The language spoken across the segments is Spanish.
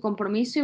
compromiso y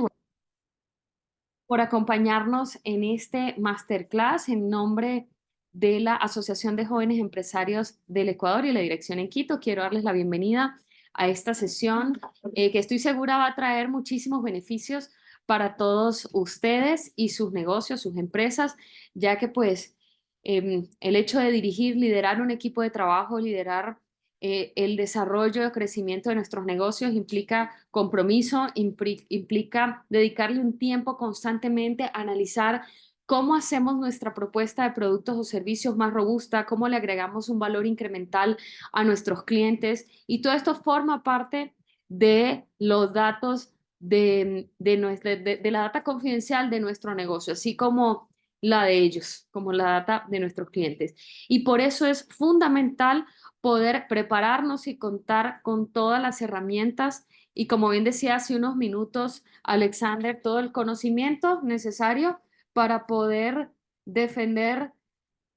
por acompañarnos en este masterclass en nombre de la Asociación de Jóvenes Empresarios del Ecuador y la dirección en Quito. Quiero darles la bienvenida a esta sesión que estoy segura va a traer muchísimos beneficios para todos ustedes y sus negocios, sus empresas, ya que pues el hecho de dirigir, liderar un equipo de trabajo, liderar el desarrollo y crecimiento de nuestros negocios implica compromiso, implica dedicarle un tiempo constantemente a analizar cómo hacemos nuestra propuesta de productos o servicios más robusta, cómo le agregamos un valor incremental a nuestros clientes. Y todo esto forma parte de los datos de la data confidencial de nuestro negocio, así como la de ellos, como la data de nuestros clientes. Y por eso es fundamental poder prepararnos y contar con todas las herramientas y, como bien decía hace unos minutos Alexander, todo el conocimiento necesario para poder defender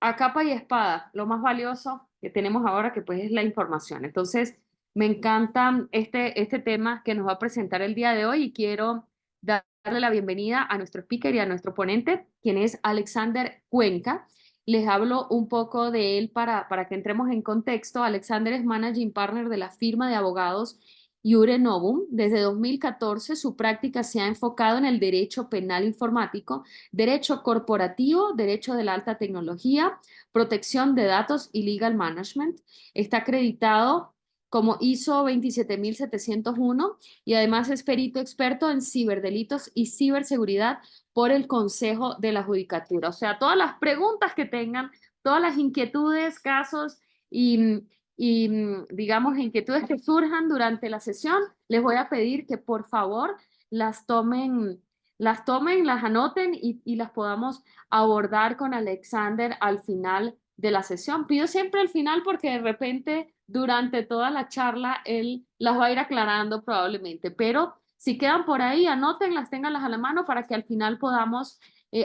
a capa y espada lo más valioso que tenemos ahora, que pues es la información. Entonces, me encanta este tema que nos va a presentar el día de hoy y quiero darle la bienvenida a nuestro speaker y a nuestro ponente, quien es Alexander Cuenca. Les hablo un poco de él para que entremos en contexto. Alexander es Managing Partner de la firma de abogados Iure Novum. Desde 2014 su práctica se ha enfocado en el derecho penal informático, derecho corporativo, derecho de la alta tecnología, protección de datos y legal management. Está acreditado como ISO 27701 y además es perito experto en ciberdelitos y ciberseguridad por el Consejo de la Judicatura. O sea, todas las preguntas que tengan, todas las inquietudes, casos y digamos, inquietudes que surjan durante la sesión, les voy a pedir que por favor las tomen, las anoten y las podamos abordar con Alexander al final de la sesión. Pido siempre al final porque de repente durante toda la charla él las va a ir aclarando probablemente, pero si quedan por ahí, anótenlas, ténganlas a la mano para que al final podamos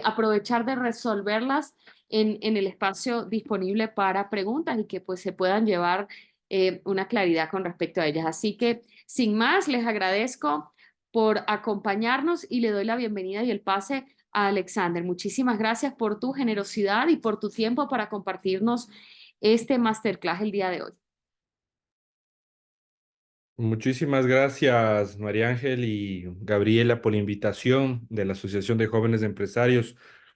aprovechar de resolverlas en el espacio disponible para preguntas y que pues se puedan llevar una claridad con respecto a ellas. Así que sin más, les agradezco por acompañarnos y le doy la bienvenida y el pase a Alexander. Muchísimas gracias por tu generosidad y por tu tiempo para compartirnos este masterclass el día de hoy. Muchísimas gracias, María Ángel y Gabriela, por la invitación de la Asociación de Jóvenes Empresarios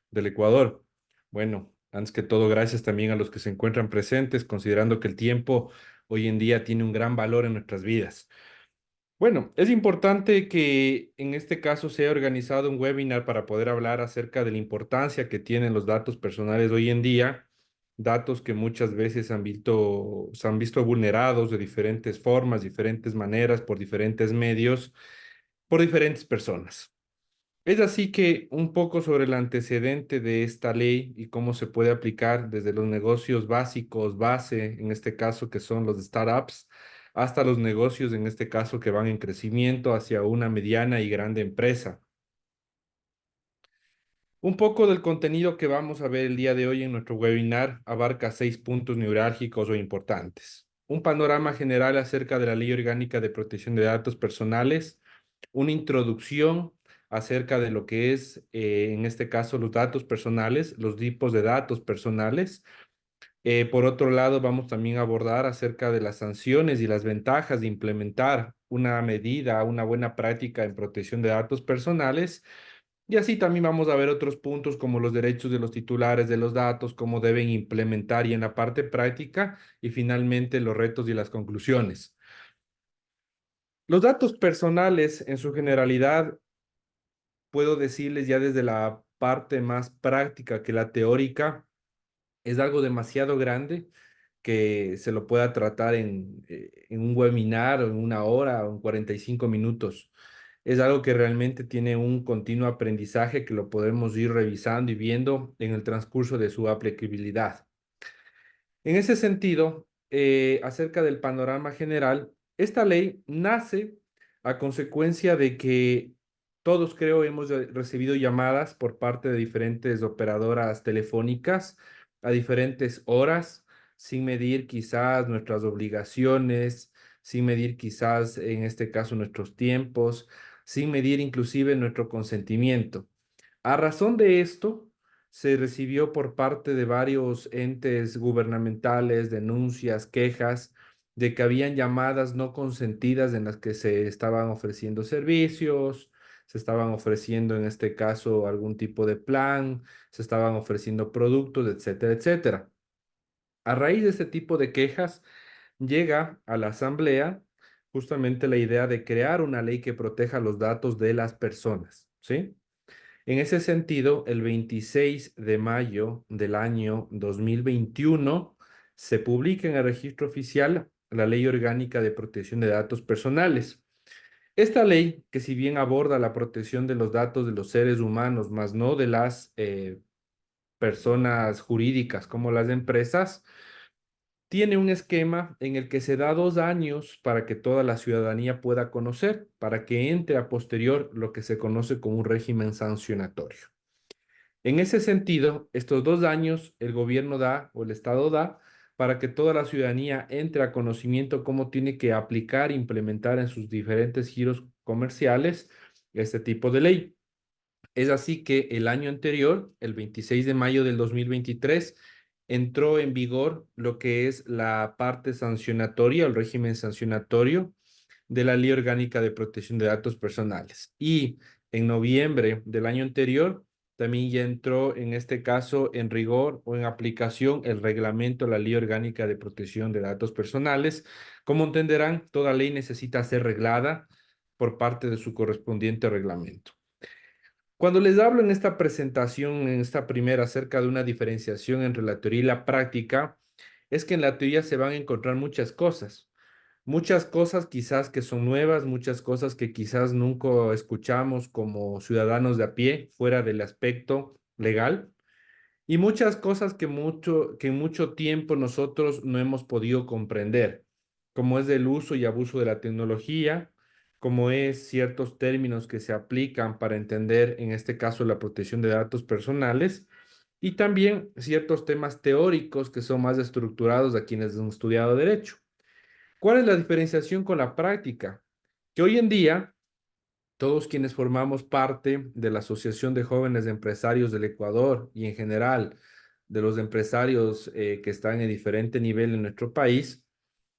del Ecuador. Bueno, antes que todo, gracias también a los que se encuentran presentes, considerando que el tiempo hoy en día tiene un gran valor en nuestras vidas. Bueno, es importante que en este caso se haya organizado un webinar para poder hablar acerca de la importancia que tienen los datos personales hoy en día, datos que muchas veces se han visto vulnerados de diferentes formas, diferentes maneras, por diferentes medios, por diferentes personas. Es así que un poco sobre el antecedente de esta ley y cómo se puede aplicar desde los negocios básicos, base, en este caso que son los startups, hasta los negocios, en este caso que van en crecimiento hacia una mediana y grande empresa. Un poco del contenido que vamos a ver el día de hoy en nuestro webinar abarca 6 puntos neurálgicos o importantes. Un panorama general acerca de la Ley Orgánica de Protección de Datos Personales, una introducción acerca de lo que es, en este caso, los datos personales, los tipos de datos personales. Por otro lado, vamos también a abordar acerca de las sanciones y las ventajas de implementar una medida, una buena práctica en protección de datos personales. Y así también vamos a ver otros puntos como los derechos de los titulares de los datos, cómo deben implementar y en la parte práctica, y finalmente los retos y las conclusiones. Los datos personales en su generalidad, puedo decirles ya desde la parte más práctica que la teórica, es algo demasiado grande que se lo pueda tratar en un webinar o en una hora o en 45 minutos. Es algo que realmente tiene un continuo aprendizaje que lo podemos ir revisando y viendo en el transcurso de su aplicabilidad. En ese sentido, acerca del panorama general, esta ley nace a consecuencia de que todos creo hemos recibido llamadas por parte de diferentes operadoras telefónicas a diferentes horas, sin medir quizás nuestras obligaciones, sin medir quizás en este caso nuestros tiempos, sin medir inclusive nuestro consentimiento. A razón de esto, se recibió por parte de varios entes gubernamentales denuncias, quejas de que habían llamadas no consentidas en las que se estaban ofreciendo servicios, se estaban ofreciendo en este caso algún tipo de plan, se estaban ofreciendo productos, etcétera, etcétera. A raíz de este tipo de quejas, llega a la Asamblea justamente la idea de crear una ley que proteja los datos de las personas, ¿sí? En ese sentido, el 26 de mayo del año 2021 se publica en el registro oficial la Ley Orgánica de Protección de Datos Personales. Esta ley, que si bien aborda la protección de los datos de los seres humanos, más no de las personas jurídicas como las empresas, tiene un esquema en el que se da 2 años para que toda la ciudadanía pueda conocer, para que entre a posterior lo que se conoce como un régimen sancionatorio. En ese sentido, estos 2 años el gobierno da o el Estado da para que toda la ciudadanía entre a conocimiento cómo tiene que aplicar e implementar en sus diferentes giros comerciales este tipo de ley. Es así que el año anterior, el 26 de mayo del 2023, entró en vigor lo que es la parte sancionatoria, el régimen sancionatorio de la Ley Orgánica de Protección de Datos Personales. Y en noviembre del año anterior, también ya entró en este caso en rigor o en aplicación el reglamento, la Ley Orgánica de Protección de Datos Personales. Como entenderán, toda ley necesita ser reglada por parte de su correspondiente reglamento. Cuando les hablo en esta presentación, en esta primera, acerca de una diferenciación entre la teoría y la práctica, es que en la teoría se van a encontrar muchas cosas quizás que son nuevas, muchas cosas que quizás nunca escuchamos como ciudadanos de a pie, fuera del aspecto legal, y muchas cosas que en mucho tiempo nosotros no hemos podido comprender, como es el uso y abuso de la tecnología, como es ciertos términos que se aplican para entender, en este caso, la protección de datos personales, y también ciertos temas teóricos que son más estructurados a quienes han estudiado derecho. ¿Cuál es la diferenciación con la práctica? Que hoy en día todos quienes formamos parte de la Asociación de Jóvenes Empresarios del Ecuador y en general de los empresarios que están en diferente nivel en nuestro país,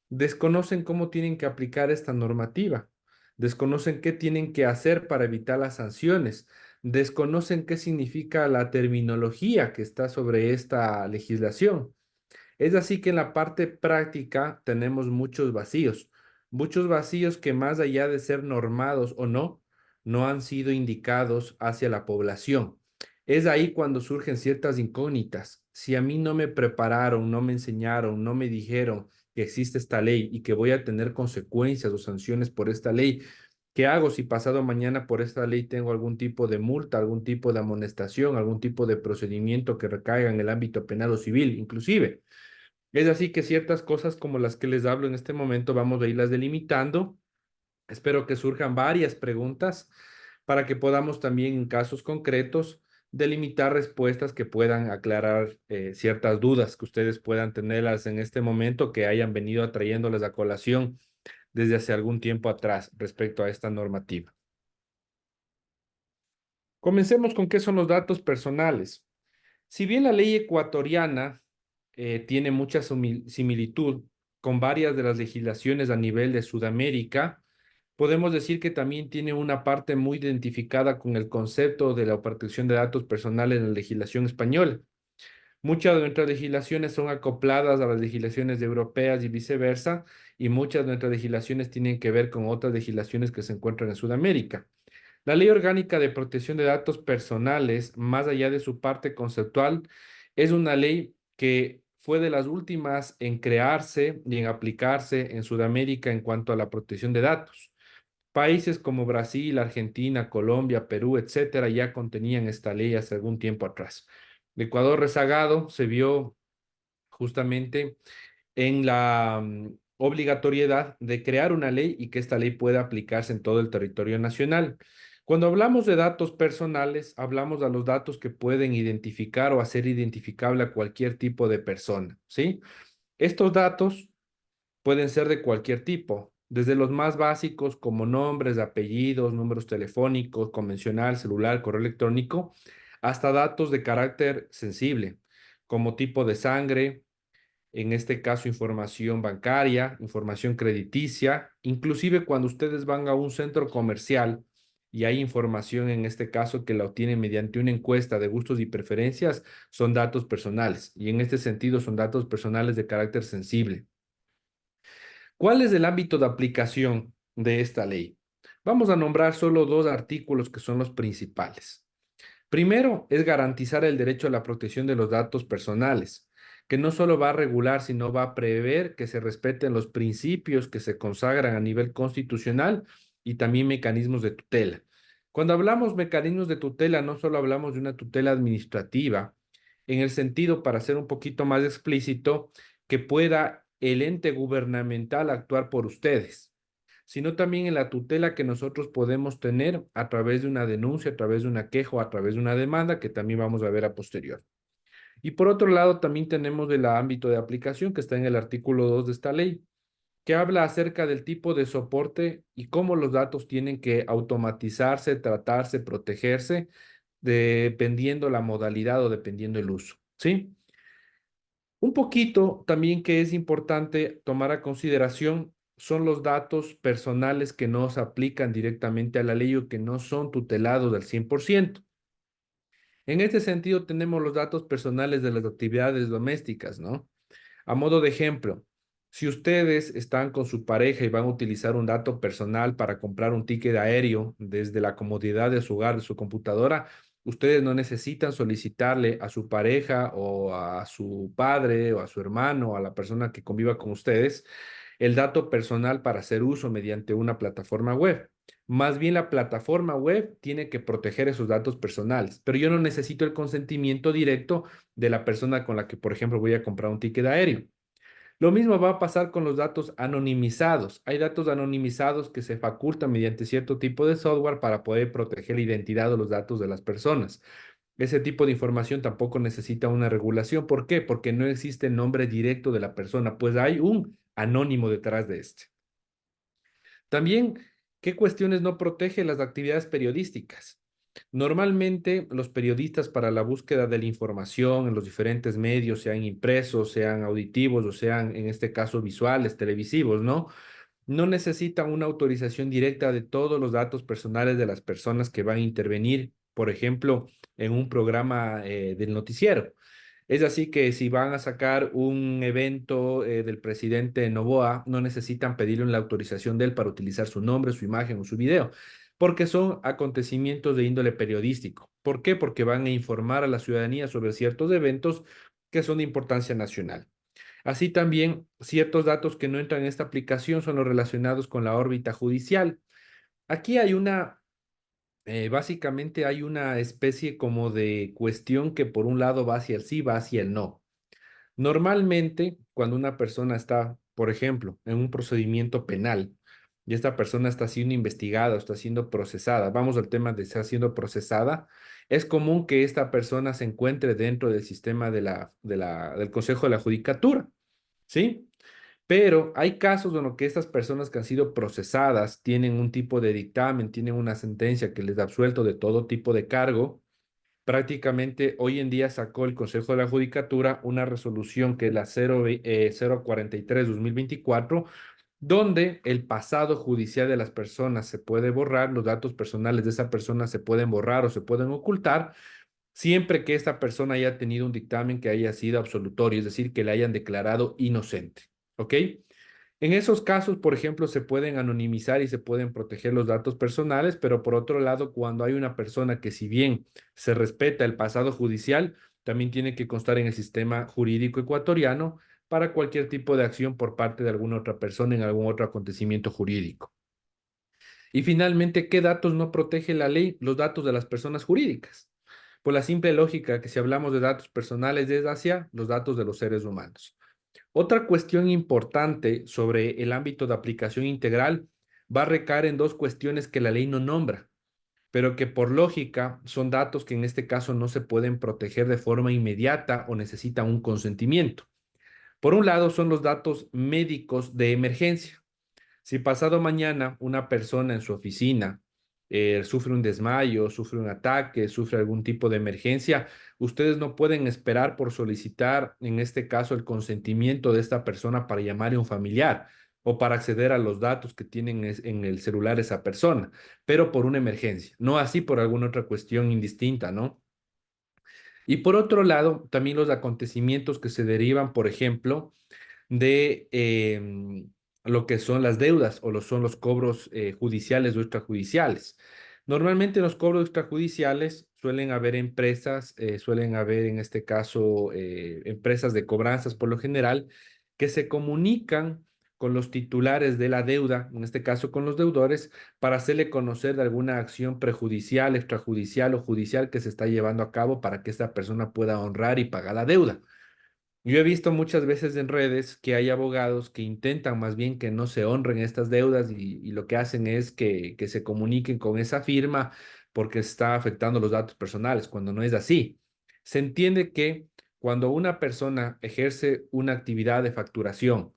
desconocen cómo tienen que aplicar esta normativa, desconocen qué tienen que hacer para evitar las sanciones, desconocen qué significa la terminología que está sobre esta legislación. Es así que en la parte práctica tenemos muchos vacíos que más allá de ser normados o no, no han sido indicados hacia la población. Es ahí cuando surgen ciertas incógnitas. Si a mí no me prepararon, no me enseñaron, no me dijeron que existe esta ley y que voy a tener consecuencias o sanciones por esta ley, ¿qué hago si pasado mañana por esta ley tengo algún tipo de multa, algún tipo de amonestación, algún tipo de procedimiento que recaiga en el ámbito penal o civil, inclusive? Es así que ciertas cosas como las que les hablo en este momento vamos a irlas delimitando. Espero que surjan varias preguntas para que podamos también en casos concretos delimitar respuestas que puedan aclarar ciertas dudas que ustedes puedan tenerlas en este momento que hayan venido atrayéndolas a colación desde hace algún tiempo atrás respecto a esta normativa. Comencemos con qué son los datos personales. Si bien la ley ecuatoriana tiene mucha similitud con varias de las legislaciones a nivel de Sudamérica, podemos decir que también tiene una parte muy identificada con el concepto de la protección de datos personales en la legislación española. Muchas de nuestras legislaciones son acopladas a las legislaciones europeas y viceversa, y muchas de nuestras legislaciones tienen que ver con otras legislaciones que se encuentran en Sudamérica. La Ley Orgánica de Protección de Datos Personales, más allá de su parte conceptual, es una ley que fue de las últimas en crearse y en aplicarse en Sudamérica en cuanto a la protección de datos. Países como Brasil, Argentina, Colombia, Perú, etcétera, ya contenían esta ley hace algún tiempo atrás. Ecuador rezagado se vio justamente en la obligatoriedad de crear una ley y que esta ley pueda aplicarse en todo el territorio nacional. Cuando hablamos de datos personales, hablamos de los datos que pueden identificar o hacer identificable a cualquier tipo de persona, ¿sí? Estos datos pueden ser de cualquier tipo, desde los más básicos como nombres, apellidos, números telefónicos, convencional, celular, correo electrónico, hasta datos de carácter sensible, como tipo de sangre, en este caso información bancaria, información crediticia, inclusive cuando ustedes van a un centro comercial y hay información en este caso que la obtienen mediante una encuesta de gustos y preferencias, son datos personales y en este sentido son datos personales de carácter sensible. ¿Cuál es el ámbito de aplicación de esta ley? Vamos a nombrar solo dos artículos que son los principales. Primero es garantizar el derecho a la protección de los datos personales, que no solo va a regular, sino va a prever que se respeten los principios que se consagran a nivel constitucional y también mecanismos de tutela. Cuando hablamos mecanismos de tutela, no solo hablamos de una tutela administrativa, en el sentido, para ser un poquito más explícito, que pueda el ente gubernamental actuar por ustedes, sino también en la tutela que nosotros podemos tener a través de una denuncia, a través de una queja o a través de una demanda que también vamos a ver a posterior. Y por otro lado, también tenemos el ámbito de aplicación que está en el artículo 2 de esta ley, que habla acerca del tipo de soporte y cómo los datos tienen que automatizarse, tratarse, protegerse, dependiendo la modalidad o dependiendo el uso, ¿sí? Un poquito también que es importante tomar a consideración son los datos personales que no se aplican directamente a la ley o que no son tutelados al 100%. En este sentido, tenemos los datos personales de las actividades domésticas, ¿no? A modo de ejemplo, si ustedes están con su pareja y van a utilizar un dato personal para comprar un ticket aéreo desde la comodidad de su hogar, de su computadora, ustedes no necesitan solicitarle a su pareja o a su padre o a su hermano o a la persona que conviva con ustedes el dato personal para hacer uso mediante una plataforma web. Más bien la plataforma web tiene que proteger esos datos personales, pero yo no necesito el consentimiento directo de la persona con la que, por ejemplo, voy a comprar un ticket aéreo. Lo mismo va a pasar con los datos anonimizados. Hay datos anonimizados que se facultan mediante cierto tipo de software para poder proteger la identidad o los datos de las personas. Ese tipo de información tampoco necesita una regulación. ¿Por qué? Porque no existe el nombre directo de la persona, pues hay un anónimo detrás de este. También, ¿qué cuestiones no protege las actividades periodísticas? Normalmente, los periodistas para la búsqueda de la información en los diferentes medios, sean impresos, sean auditivos o sean, en este caso, visuales, televisivos, ¿no? No necesitan una autorización directa de todos los datos personales de las personas que van a intervenir, por ejemplo, en un programa del noticiero. Es así que si van a sacar un evento del presidente Noboa, no necesitan pedirle la autorización de él para utilizar su nombre, su imagen o su video, porque son acontecimientos de índole periodístico. ¿Por qué? Porque van a informar a la ciudadanía sobre ciertos eventos que son de importancia nacional. Así también, ciertos datos que no entran en esta aplicación son los relacionados con la órbita judicial. Aquí hay básicamente hay una especie como de cuestión que por un lado va hacia el sí, va hacia el no. Normalmente, cuando una persona está, por ejemplo, en un procedimiento penal y esta persona está siendo investigada o está siendo procesada, vamos al tema de estar siendo procesada, es común que esta persona se encuentre dentro del sistema del Consejo de la Judicatura, ¿sí? Pero hay casos en los que estas personas que han sido procesadas tienen un tipo de dictamen, tienen una sentencia que les da absuelto de todo tipo de cargo. Prácticamente hoy en día sacó el Consejo de la Judicatura una resolución que es la 043-2024, donde el pasado judicial de las personas se puede borrar, los datos personales de esa persona se pueden borrar o se pueden ocultar, siempre que esta persona haya tenido un dictamen que haya sido absolutorio, es decir, que le hayan declarado inocente. ¿Ok? En esos casos, por ejemplo, se pueden anonimizar y se pueden proteger los datos personales, pero por otro lado, cuando hay una persona que si bien se respeta el pasado judicial, también tiene que constar en el sistema jurídico ecuatoriano para cualquier tipo de acción por parte de alguna otra persona en algún otro acontecimiento jurídico. Y finalmente, ¿qué datos no protege la ley? Los datos de las personas jurídicas. Por la simple lógica que si hablamos de datos personales es hacia los datos de los seres humanos. Otra cuestión importante sobre el ámbito de aplicación integral va a recaer en dos cuestiones que la ley no nombra, pero que por lógica son datos que en este caso no se pueden proteger de forma inmediata o necesitan un consentimiento. Por un lado son los datos médicos de emergencia. Si pasado mañana una persona en su oficina sufre un desmayo, sufre un ataque, sufre algún tipo de emergencia, ustedes no pueden esperar por solicitar, en este caso, el consentimiento de esta persona para llamar a un familiar o para acceder a los datos que tienen en el celular esa persona, pero por una emergencia, no así por alguna otra cuestión indistinta, ¿no? Y por otro lado, también los acontecimientos que se derivan, por ejemplo, de lo que son las deudas o son los cobros judiciales o extrajudiciales. Normalmente en los cobros extrajudiciales suelen haber empresas, suelen haber en este caso empresas de cobranzas por lo general, que se comunican con los titulares de la deuda, en este caso con los deudores, para hacerle conocer de alguna acción prejudicial, extrajudicial o judicial que se está llevando a cabo para que esta persona pueda honrar y pagar la deuda. Yo he visto muchas veces en redes que hay abogados que intentan más bien que no se honren estas deudas y lo que hacen es que se comuniquen con esa firma porque está afectando los datos personales, cuando no es así. Se entiende que cuando una persona ejerce una actividad de facturación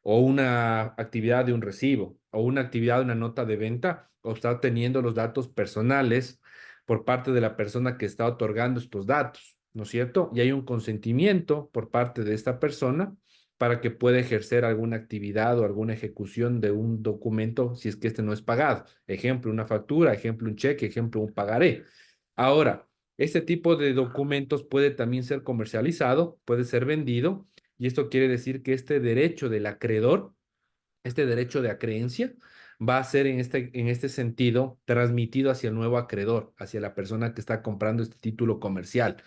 o una actividad de un recibo o una actividad de una nota de venta, o está obteniendo los datos personales por parte de la persona que está otorgando estos datos, ¿no es cierto? Y hay un consentimiento por parte de esta persona para que pueda ejercer alguna actividad o alguna ejecución de un documento si es que este no es pagado. Ejemplo, una factura, ejemplo, un cheque, ejemplo, un pagaré. Ahora, este tipo de documentos puede también ser comercializado, puede ser vendido, y esto quiere decir que este derecho del acreedor, este derecho de acreencia, va a ser en este sentido transmitido hacia el nuevo acreedor, hacia la persona que está comprando este título comercial.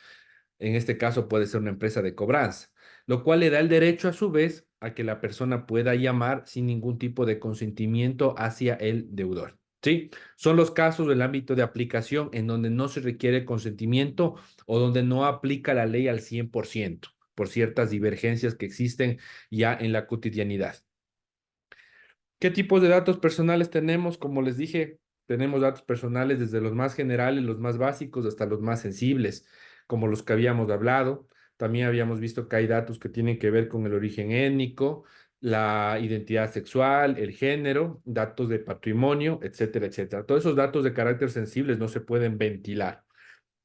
En este caso puede ser una empresa de cobranza, lo cual le da el derecho a su vez a que la persona pueda llamar sin ningún tipo de consentimiento hacia el deudor. ¿Sí? Son los casos del ámbito de aplicación en donde no se requiere consentimiento o donde no aplica la ley al 100% por ciertas divergencias que existen ya en la cotidianidad. ¿Qué tipos de datos personales tenemos? Como les dije, tenemos datos personales desde los más generales, los más básicos, hasta los más sensibles, como los que habíamos hablado. También habíamos visto que hay datos que tienen que ver con el origen étnico, la identidad sexual, el género, datos de patrimonio, etcétera, etcétera. Todos esos datos de carácter sensibles no se pueden ventilar.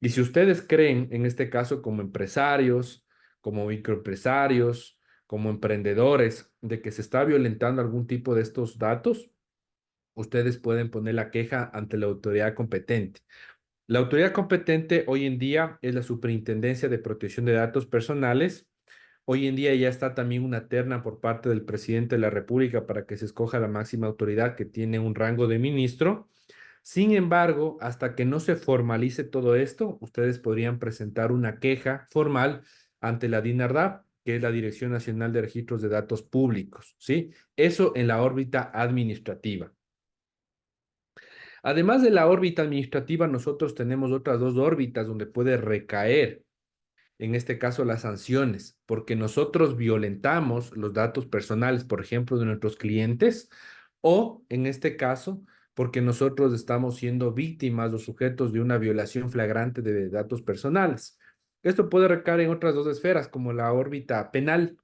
Y si ustedes creen, en este caso, como empresarios, como microempresarios, como emprendedores, de que se está violentando algún tipo de estos datos, ustedes pueden poner la queja ante la autoridad competente. La autoridad competente hoy en día es la Superintendencia de Protección de Datos Personales. Hoy en día ya está también una terna por parte del presidente de la República para que se escoja la máxima autoridad que tiene un rango de ministro. Sin embargo, hasta que no se formalice todo esto, ustedes podrían presentar una queja formal ante la DINARDAP, que es la Dirección Nacional de Registros de Datos Públicos, ¿sí? Eso en la órbita administrativa. Además de la órbita administrativa, nosotros tenemos otras dos órbitas donde puede recaer, en este caso, las sanciones, porque nosotros violentamos los datos personales, por ejemplo, de nuestros clientes, o en este caso, porque nosotros estamos siendo víctimas o sujetos de una violación flagrante de datos personales. Esto puede recaer en otras dos esferas, como la órbita penal.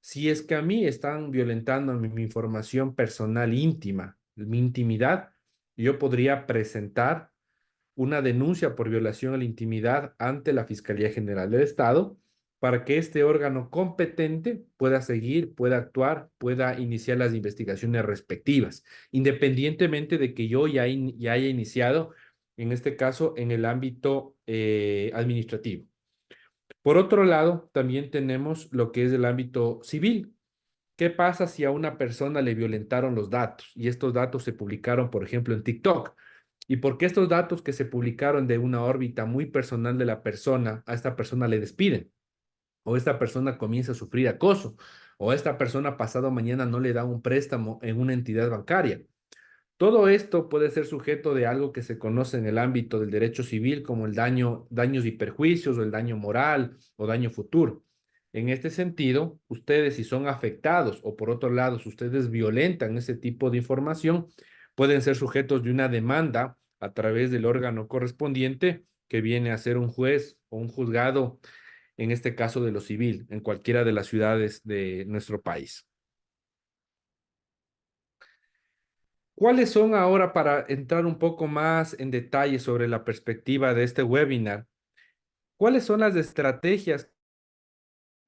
Si es que a mí están violentando mi información personal íntima, mi intimidad, yo podría presentar una denuncia por violación a la intimidad ante la Fiscalía General del Estado para que este órgano competente pueda seguir, pueda actuar, pueda iniciar las investigaciones respectivas, independientemente de que yo ya haya iniciado, en este caso, en el ámbito administrativo. Por otro lado, también tenemos lo que es el ámbito civil. ¿Qué pasa si a una persona le violentaron los datos y estos datos se publicaron, por ejemplo, en TikTok? ¿Y por qué estos datos que se publicaron de una órbita muy personal de la persona, a esta persona le despiden? O esta persona comienza a sufrir acoso, o esta persona pasado mañana no le da un préstamo en una entidad bancaria. Todo esto puede ser sujeto de algo que se conoce en el ámbito del derecho civil como el daño, daños y perjuicios o el daño moral o daño futuro. En este sentido, ustedes si son afectados o por otro lado, si ustedes violentan ese tipo de información, pueden ser sujetos de una demanda a través del órgano correspondiente que viene a ser un juez o un juzgado, en este caso de lo civil, en cualquiera de las ciudades de nuestro país. ¿Cuáles son ahora, para entrar un poco más en detalle sobre la perspectiva de este webinar? ¿Cuáles son las estrategias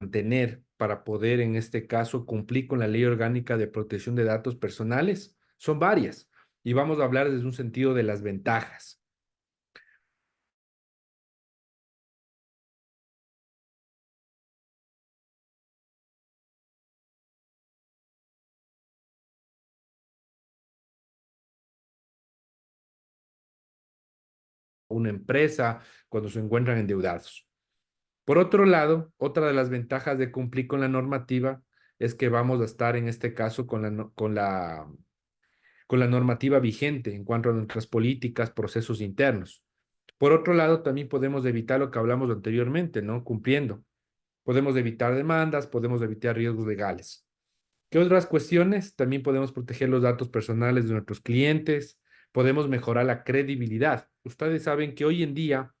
a tener para poder, en este caso, cumplir con la Ley Orgánica de Protección de Datos Personales? Son varias y vamos a hablar desde un sentido de las ventajas. Una empresa cuando se encuentran endeudados. Por otro lado, otra de las ventajas de cumplir con la normativa es que vamos a estar en este caso con la normativa vigente en cuanto a nuestras políticas, procesos internos. Por otro lado, también podemos evitar lo que hablamos anteriormente, ¿no? Cumpliendo. Podemos evitar demandas, podemos evitar riesgos legales. ¿Qué otras cuestiones? También podemos proteger los datos personales de nuestros clientes, podemos mejorar la credibilidad. Ustedes saben que hoy en día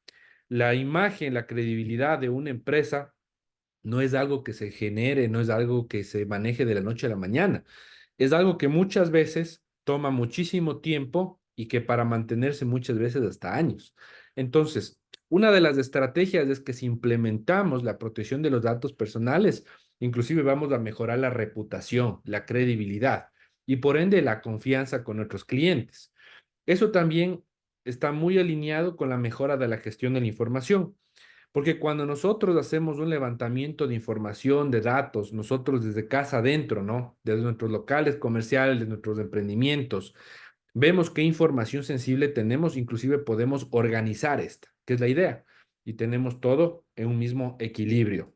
la imagen, la credibilidad de una empresa no es algo que se genere, no es algo que se maneje de la noche a la mañana. Es algo que muchas veces toma muchísimo tiempo y que para mantenerse muchas veces hasta años. Entonces, una de las estrategias es que si implementamos la protección de los datos personales, inclusive vamos a mejorar la reputación, la credibilidad y por ende la confianza con nuestros clientes. Eso también está muy alineado con la mejora de la gestión de la información. Porque cuando nosotros hacemos un levantamiento de información, de datos, nosotros desde casa adentro, ¿no? Desde nuestros locales comerciales, de nuestros emprendimientos, vemos qué información sensible tenemos, inclusive podemos organizar esta, que es la idea, y tenemos todo en un mismo equilibrio.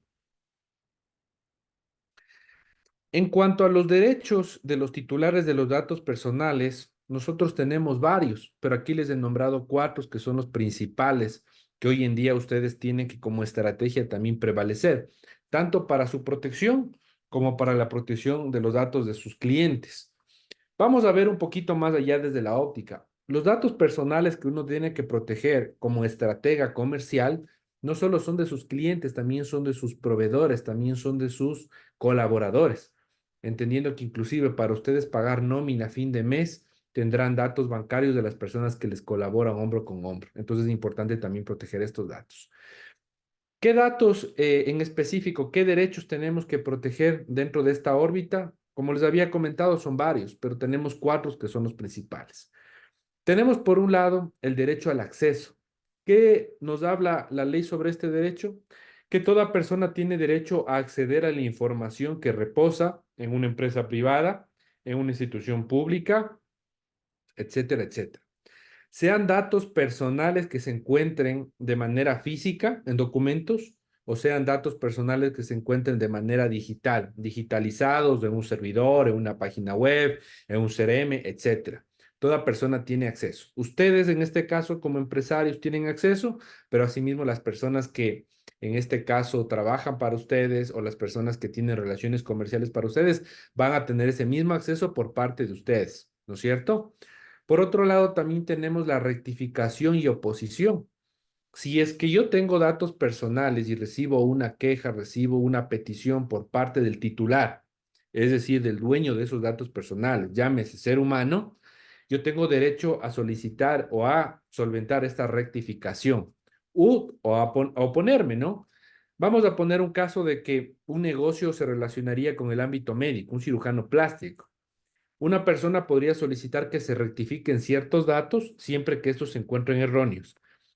En cuanto a los derechos de los titulares de los datos personales, nosotros tenemos varios, pero aquí les he nombrado cuatro que son los principales que hoy en día ustedes tienen que como estrategia también prevalecer, tanto para su protección como para la protección de los datos de sus clientes. Vamos a ver un poquito más allá desde la óptica. Los datos personales que uno tiene que proteger como estratega comercial no solo son de sus clientes, también son de sus proveedores, también son de sus colaboradores, entendiendo que inclusive para ustedes pagar nómina a fin de mes tendrán datos bancarios de las personas que les colaboran hombro con hombro. Entonces es importante también proteger estos datos. ¿Qué datos en específico, qué derechos tenemos que proteger dentro de esta órbita? Como les había comentado, son varios, pero tenemos cuatro que son los principales. Tenemos por un lado el derecho al acceso. ¿Qué nos habla la ley sobre este derecho? Que toda persona tiene derecho a acceder a la información que reposa en una empresa privada, en una institución pública, etcétera, etcétera. Sean datos personales que se encuentren de manera física en documentos o sean datos personales que se encuentren de manera digital, digitalizados en un servidor, en una página web, en un CRM, etcétera. Toda persona tiene acceso. Ustedes, en este caso, como empresarios, tienen acceso, pero asimismo las personas que en este caso trabajan para ustedes o las personas que tienen relaciones comerciales para ustedes van a tener ese mismo acceso por parte de ustedes, ¿no es cierto? Por otro lado, también tenemos la rectificación y oposición. Si es que yo tengo datos personales y recibo una queja, recibo una petición por parte del titular, es decir, del dueño de esos datos personales, llámese ser humano, yo tengo derecho a solicitar o a solventar esta rectificación a oponerme, ¿no? Vamos a poner un caso de que un negocio se relacionaría con el ámbito médico, un cirujano plástico. Una persona podría solicitar que se rectifiquen ciertos datos siempre que estos se encuentren erróneos.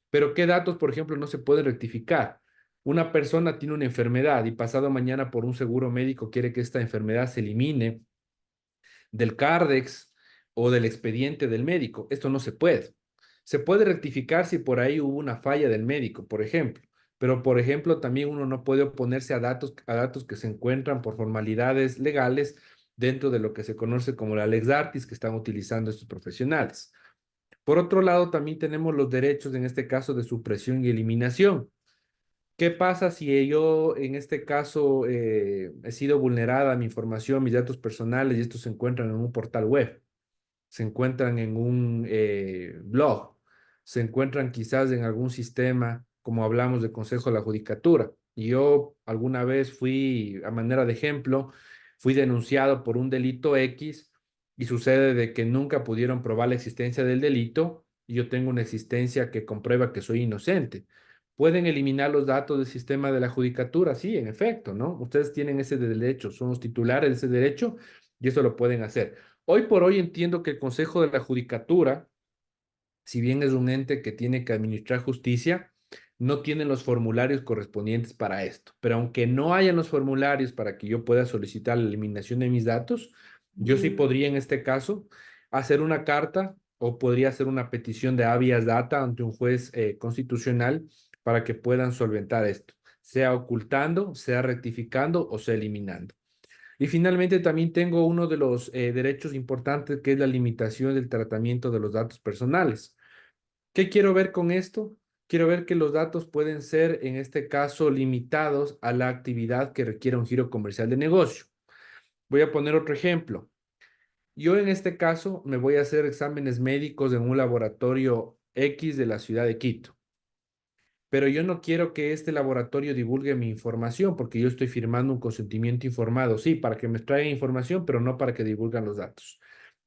Pero ¿qué datos, por ejemplo, no se pueden rectificar? Una persona tiene una enfermedad y pasado mañana por un seguro médico quiere que esta enfermedad se elimine del Cardex o del expediente del médico. Esto no se puede. Se puede rectificar si por ahí hubo una falla del médico, por ejemplo. Pero, por ejemplo, también uno no puede oponerse a datos que se encuentran por formalidades legales dentro de lo que se conoce como la Lex Artis que están utilizando estos profesionales. Por otro lado, también tenemos los derechos, en este caso, de supresión y eliminación. ¿Qué pasa si yo, en este caso, he sido vulnerada mi información, mis datos personales y estos se encuentran en un portal web? Se encuentran en un blog, se encuentran quizás en algún sistema, como hablamos de Consejo de la Judicatura. Y yo alguna vez fui, a manera de ejemplo, fui denunciado por un delito X y sucede de que nunca pudieron probar la existencia del delito y yo tengo una existencia que comprueba que soy inocente. ¿Pueden eliminar los datos del sistema de la judicatura? Sí, en efecto, ¿no? Ustedes tienen ese derecho, son los titulares de ese derecho y eso lo pueden hacer. Hoy por hoy entiendo que el Consejo de la Judicatura, si bien es un ente que tiene que administrar justicia, no tiene los formularios correspondientes para esto. Pero aunque no hayan los formularios para que yo pueda solicitar la eliminación de mis datos, yo sí Ujú. podría en este caso hacer una carta o podría hacer una petición de habeas data ante un juez constitucional para que puedan solventar esto, sea ocultando, sea rectificando o sea eliminando. Y finalmente también tengo uno de los derechos importantes que es la limitación del tratamiento de los datos personales. ¿Qué quiero ver con esto? Quiero ver que los datos pueden ser, en este caso, limitados a la actividad que requiera un giro comercial de negocio. Voy a poner otro ejemplo. Yo en este caso me voy a hacer exámenes médicos en un laboratorio X de la ciudad de Quito, pero yo no quiero que este laboratorio divulgue mi información porque yo estoy firmando un consentimiento informado, sí, para que me traigan información, pero no para que divulgan los datos.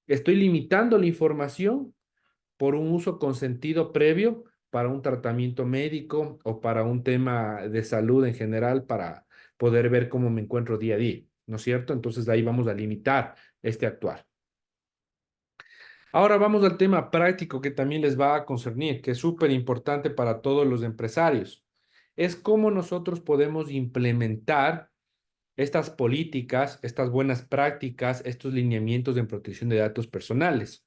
Estoy limitando la información por un uso consentido previo para un tratamiento médico o para un tema de salud en general para poder ver cómo me encuentro día a día, ¿no es cierto? Entonces de ahí vamos a limitar este actuar. Ahora vamos al tema práctico que también les va a concernir, que es súper importante para todos los empresarios. Es cómo nosotros podemos implementar estas políticas, estas buenas prácticas, estos lineamientos en protección de datos personales.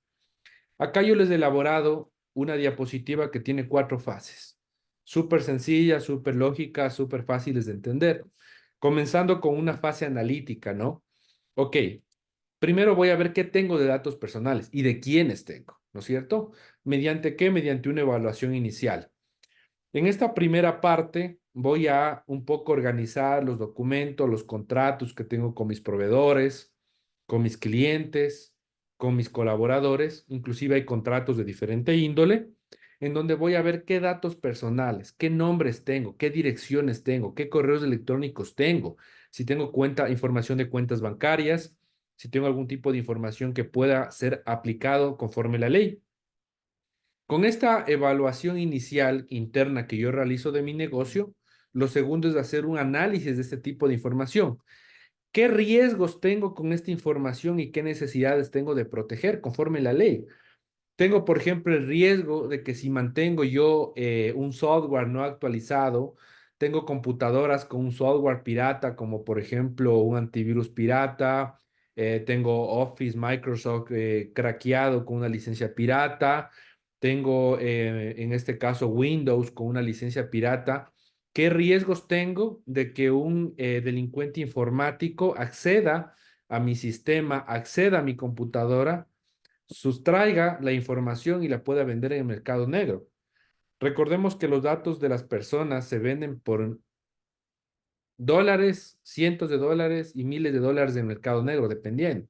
Acá yo les he elaborado una diapositiva que tiene 4 fases. Súper sencilla, súper lógica, súper fáciles de entender. Comenzando con una fase analítica, ¿no? Ok, primero voy a ver qué tengo de datos personales y de quiénes tengo, ¿no es cierto? ¿Mediante qué? Mediante una evaluación inicial. En esta primera parte voy a un poco organizar los documentos, los contratos que tengo con mis proveedores, con mis clientes, con mis colaboradores, inclusive hay contratos de diferente índole, en donde voy a ver qué datos personales, qué nombres tengo, qué direcciones tengo, qué correos electrónicos tengo, si tengo cuenta, información de cuentas bancarias, si tengo algún tipo de información que pueda ser aplicado conforme la ley. Con esta evaluación inicial interna que yo realizo de mi negocio, lo segundo es hacer un análisis de este tipo de información. ¿Qué riesgos tengo con esta información y qué necesidades tengo de proteger conforme la ley? Tengo, por ejemplo, el riesgo de que si mantengo yo un software no actualizado, tengo computadoras con un software pirata, como por ejemplo un antivirus pirata, tengo Office Microsoft craqueado con una licencia pirata, tengo en este caso Windows con una licencia pirata. ¿Qué riesgos tengo de que un delincuente informático acceda a mi sistema, acceda a mi computadora, sustraiga la información y la pueda vender en el mercado negro? Recordemos que los datos de las personas se venden por dólares, cientos de dólares y miles de dólares en el mercado negro, dependiendo.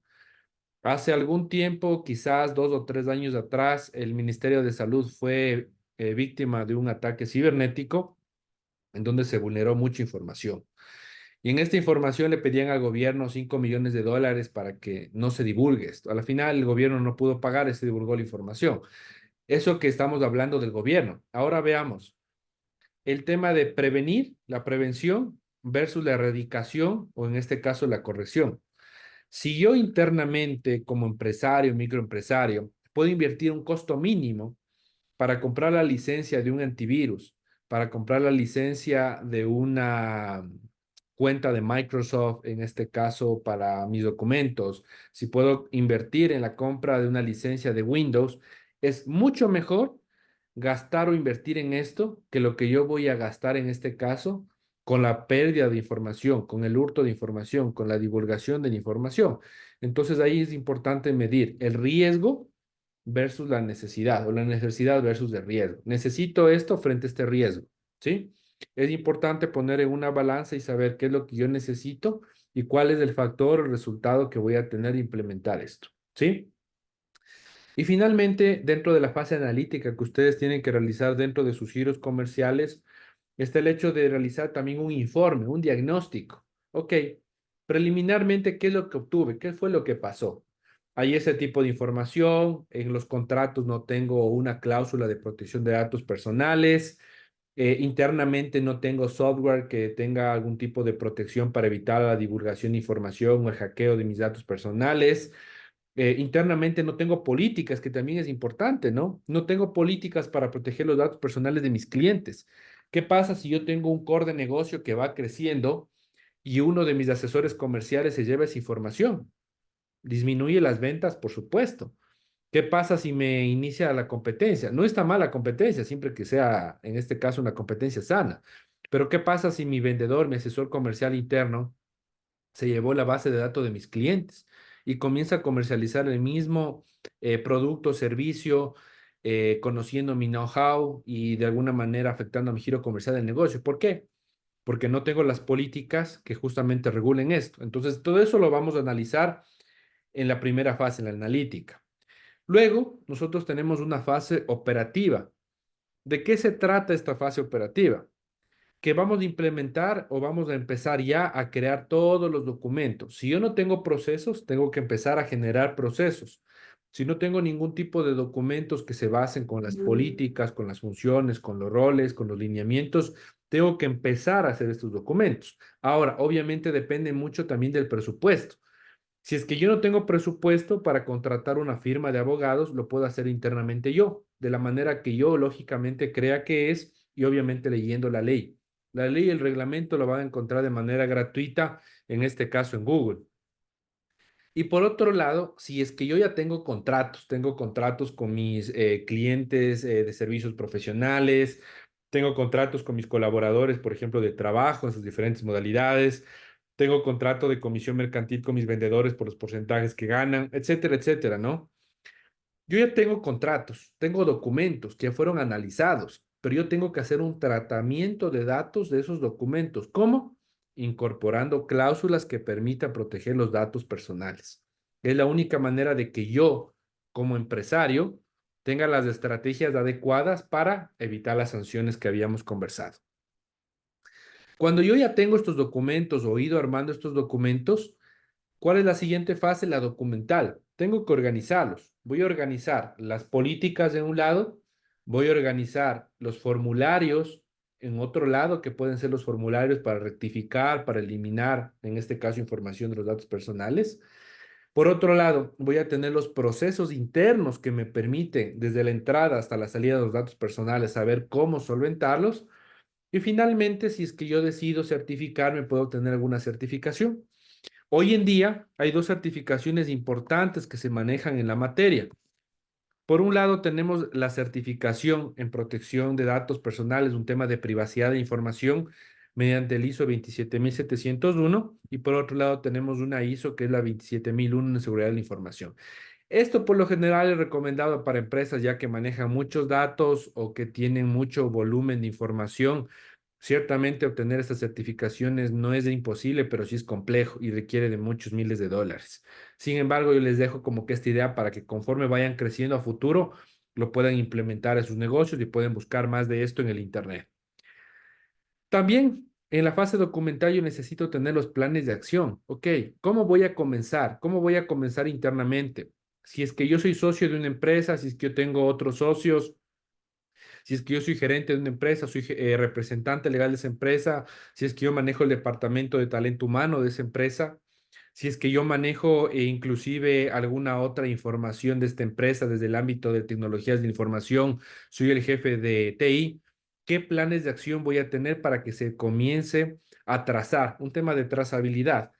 Hace algún tiempo, quizás 2 o 3 años atrás, el Ministerio de Salud fue víctima de un ataque cibernético en donde se vulneró mucha información. Y en esta información le pedían al gobierno 5 millones de dólares para que no se divulgue esto. A la final, el gobierno no pudo pagar y se divulgó la información. Eso que estamos hablando del gobierno. Ahora veamos el tema de prevenir, la prevención versus la erradicación o en este caso la corrección. Si yo internamente como empresario, microempresario, puedo invertir un costo mínimo para comprar la licencia de un antivirus, para comprar la licencia de una cuenta de Microsoft, en este caso para mis documentos, si puedo invertir en la compra de una licencia de Windows, es mucho mejor gastar o invertir en esto que lo que yo voy a gastar en este caso con la pérdida de información, con el hurto de información, con la divulgación de la información. Entonces ahí es importante medir el riesgo versus la necesidad o la necesidad versus el riesgo. Necesito esto frente a este riesgo, ¿sí? Es importante poner en una balanza y saber qué es lo que yo necesito y cuál es el factor o resultado que voy a tener de implementar esto, ¿sí? Y finalmente, dentro de la fase analítica que ustedes tienen que realizar dentro de sus giros comerciales, está el hecho de realizar también un informe, un diagnóstico. Ok, preliminarmente, ¿qué es lo que obtuve? ¿Qué fue lo que pasó? hay ese tipo de información. En los contratos no tengo una cláusula de protección de datos personales. Internamente no tengo software que tenga algún tipo de protección para evitar la divulgación de información o el hackeo de mis datos personales. Internamente no tengo políticas, que también es importante, ¿no? No tengo políticas para proteger los datos personales de mis clientes. ¿Qué pasa si yo tengo un core de negocio que va creciendo y uno de mis asesores comerciales se lleva esa información? Disminuye las ventas, por supuesto. ¿Qué pasa si me inicia la competencia? No está mal la competencia, siempre que sea, en este caso, una competencia sana. Pero ¿qué pasa si mi vendedor, mi asesor comercial interno, se llevó la base de datos de mis clientes y comienza a comercializar el mismo producto o servicio, conociendo mi know-how y de alguna manera afectando a mi giro comercial del negocio? ¿Por qué? Porque no tengo las políticas que justamente regulen esto. Entonces, todo eso lo vamos a analizar en la primera fase, en la analítica. Luego, nosotros tenemos una fase operativa. ¿De qué se trata esta fase operativa? Que vamos a implementar o vamos a empezar ya a crear todos los documentos. Si yo no tengo procesos, tengo que empezar a generar procesos. Si no tengo ningún tipo de documentos que se basen con las políticas, con las funciones, con los roles, con los lineamientos, tengo que empezar a hacer estos documentos. Ahora, obviamente depende mucho también del presupuesto. Si es que yo no tengo presupuesto para contratar una firma de abogados, lo puedo hacer internamente yo, de la manera que yo lógicamente crea que es y obviamente leyendo la ley. La ley y el reglamento lo van a encontrar de manera gratuita, en este caso en Google. Y por otro lado, si es que yo ya tengo contratos con mis clientes de servicios profesionales, tengo contratos con mis colaboradores, por ejemplo, de trabajo en sus diferentes modalidades, tengo contrato de comisión mercantil con mis vendedores por los porcentajes que ganan, etcétera, etcétera, ¿no? Yo ya tengo contratos, tengo documentos que fueron analizados, pero yo tengo que hacer un tratamiento de datos de esos documentos. ¿Cómo? Incorporando cláusulas que permitan proteger los datos personales. Es la única manera de que yo, como empresario, tenga las estrategias adecuadas para evitar las sanciones que habíamos conversado. Cuando yo ya tengo estos documentos o he ido armando estos documentos, ¿cuál es la siguiente fase? La documental. Tengo que organizarlos. Voy a organizar las políticas de un lado, voy a organizar los formularios en otro lado, que pueden ser los formularios para rectificar, para eliminar, en este caso, información de los datos personales. Por otro lado, voy a tener los procesos internos que me permiten, desde la entrada hasta la salida de los datos personales, saber cómo solventarlos. Y finalmente, si es que yo decido certificarme, puedo obtener alguna certificación. Hoy en día hay dos certificaciones importantes que se manejan en la materia. Por un lado, tenemos la certificación en protección de datos personales, un tema de privacidad de información mediante el ISO 27701, y por otro lado tenemos una ISO que es la 27001 en seguridad de la información. Esto por lo general es recomendado para empresas ya que manejan muchos datos o que tienen mucho volumen de información. Ciertamente obtener estas certificaciones no es imposible, pero sí es complejo y requiere de muchos miles de dólares. Sin embargo, yo les dejo como que esta idea para que conforme vayan creciendo a futuro, lo puedan implementar en sus negocios y pueden buscar más de esto en el Internet. También en la fase documental yo necesito tener los planes de acción. Ok, ¿cómo voy a comenzar? ¿Cómo voy a comenzar internamente? Si es que yo soy socio de una empresa, si es que yo tengo otros socios, si es que yo soy gerente de una empresa, soy representante legal de esa empresa, si es que yo manejo el departamento de talento humano de esa empresa, si es que yo manejo inclusive alguna otra información de esta empresa desde el ámbito de tecnologías de información, soy el jefe de TI, ¿qué planes de acción voy a tener para que se comience a trazar? Un tema de trazabilidad,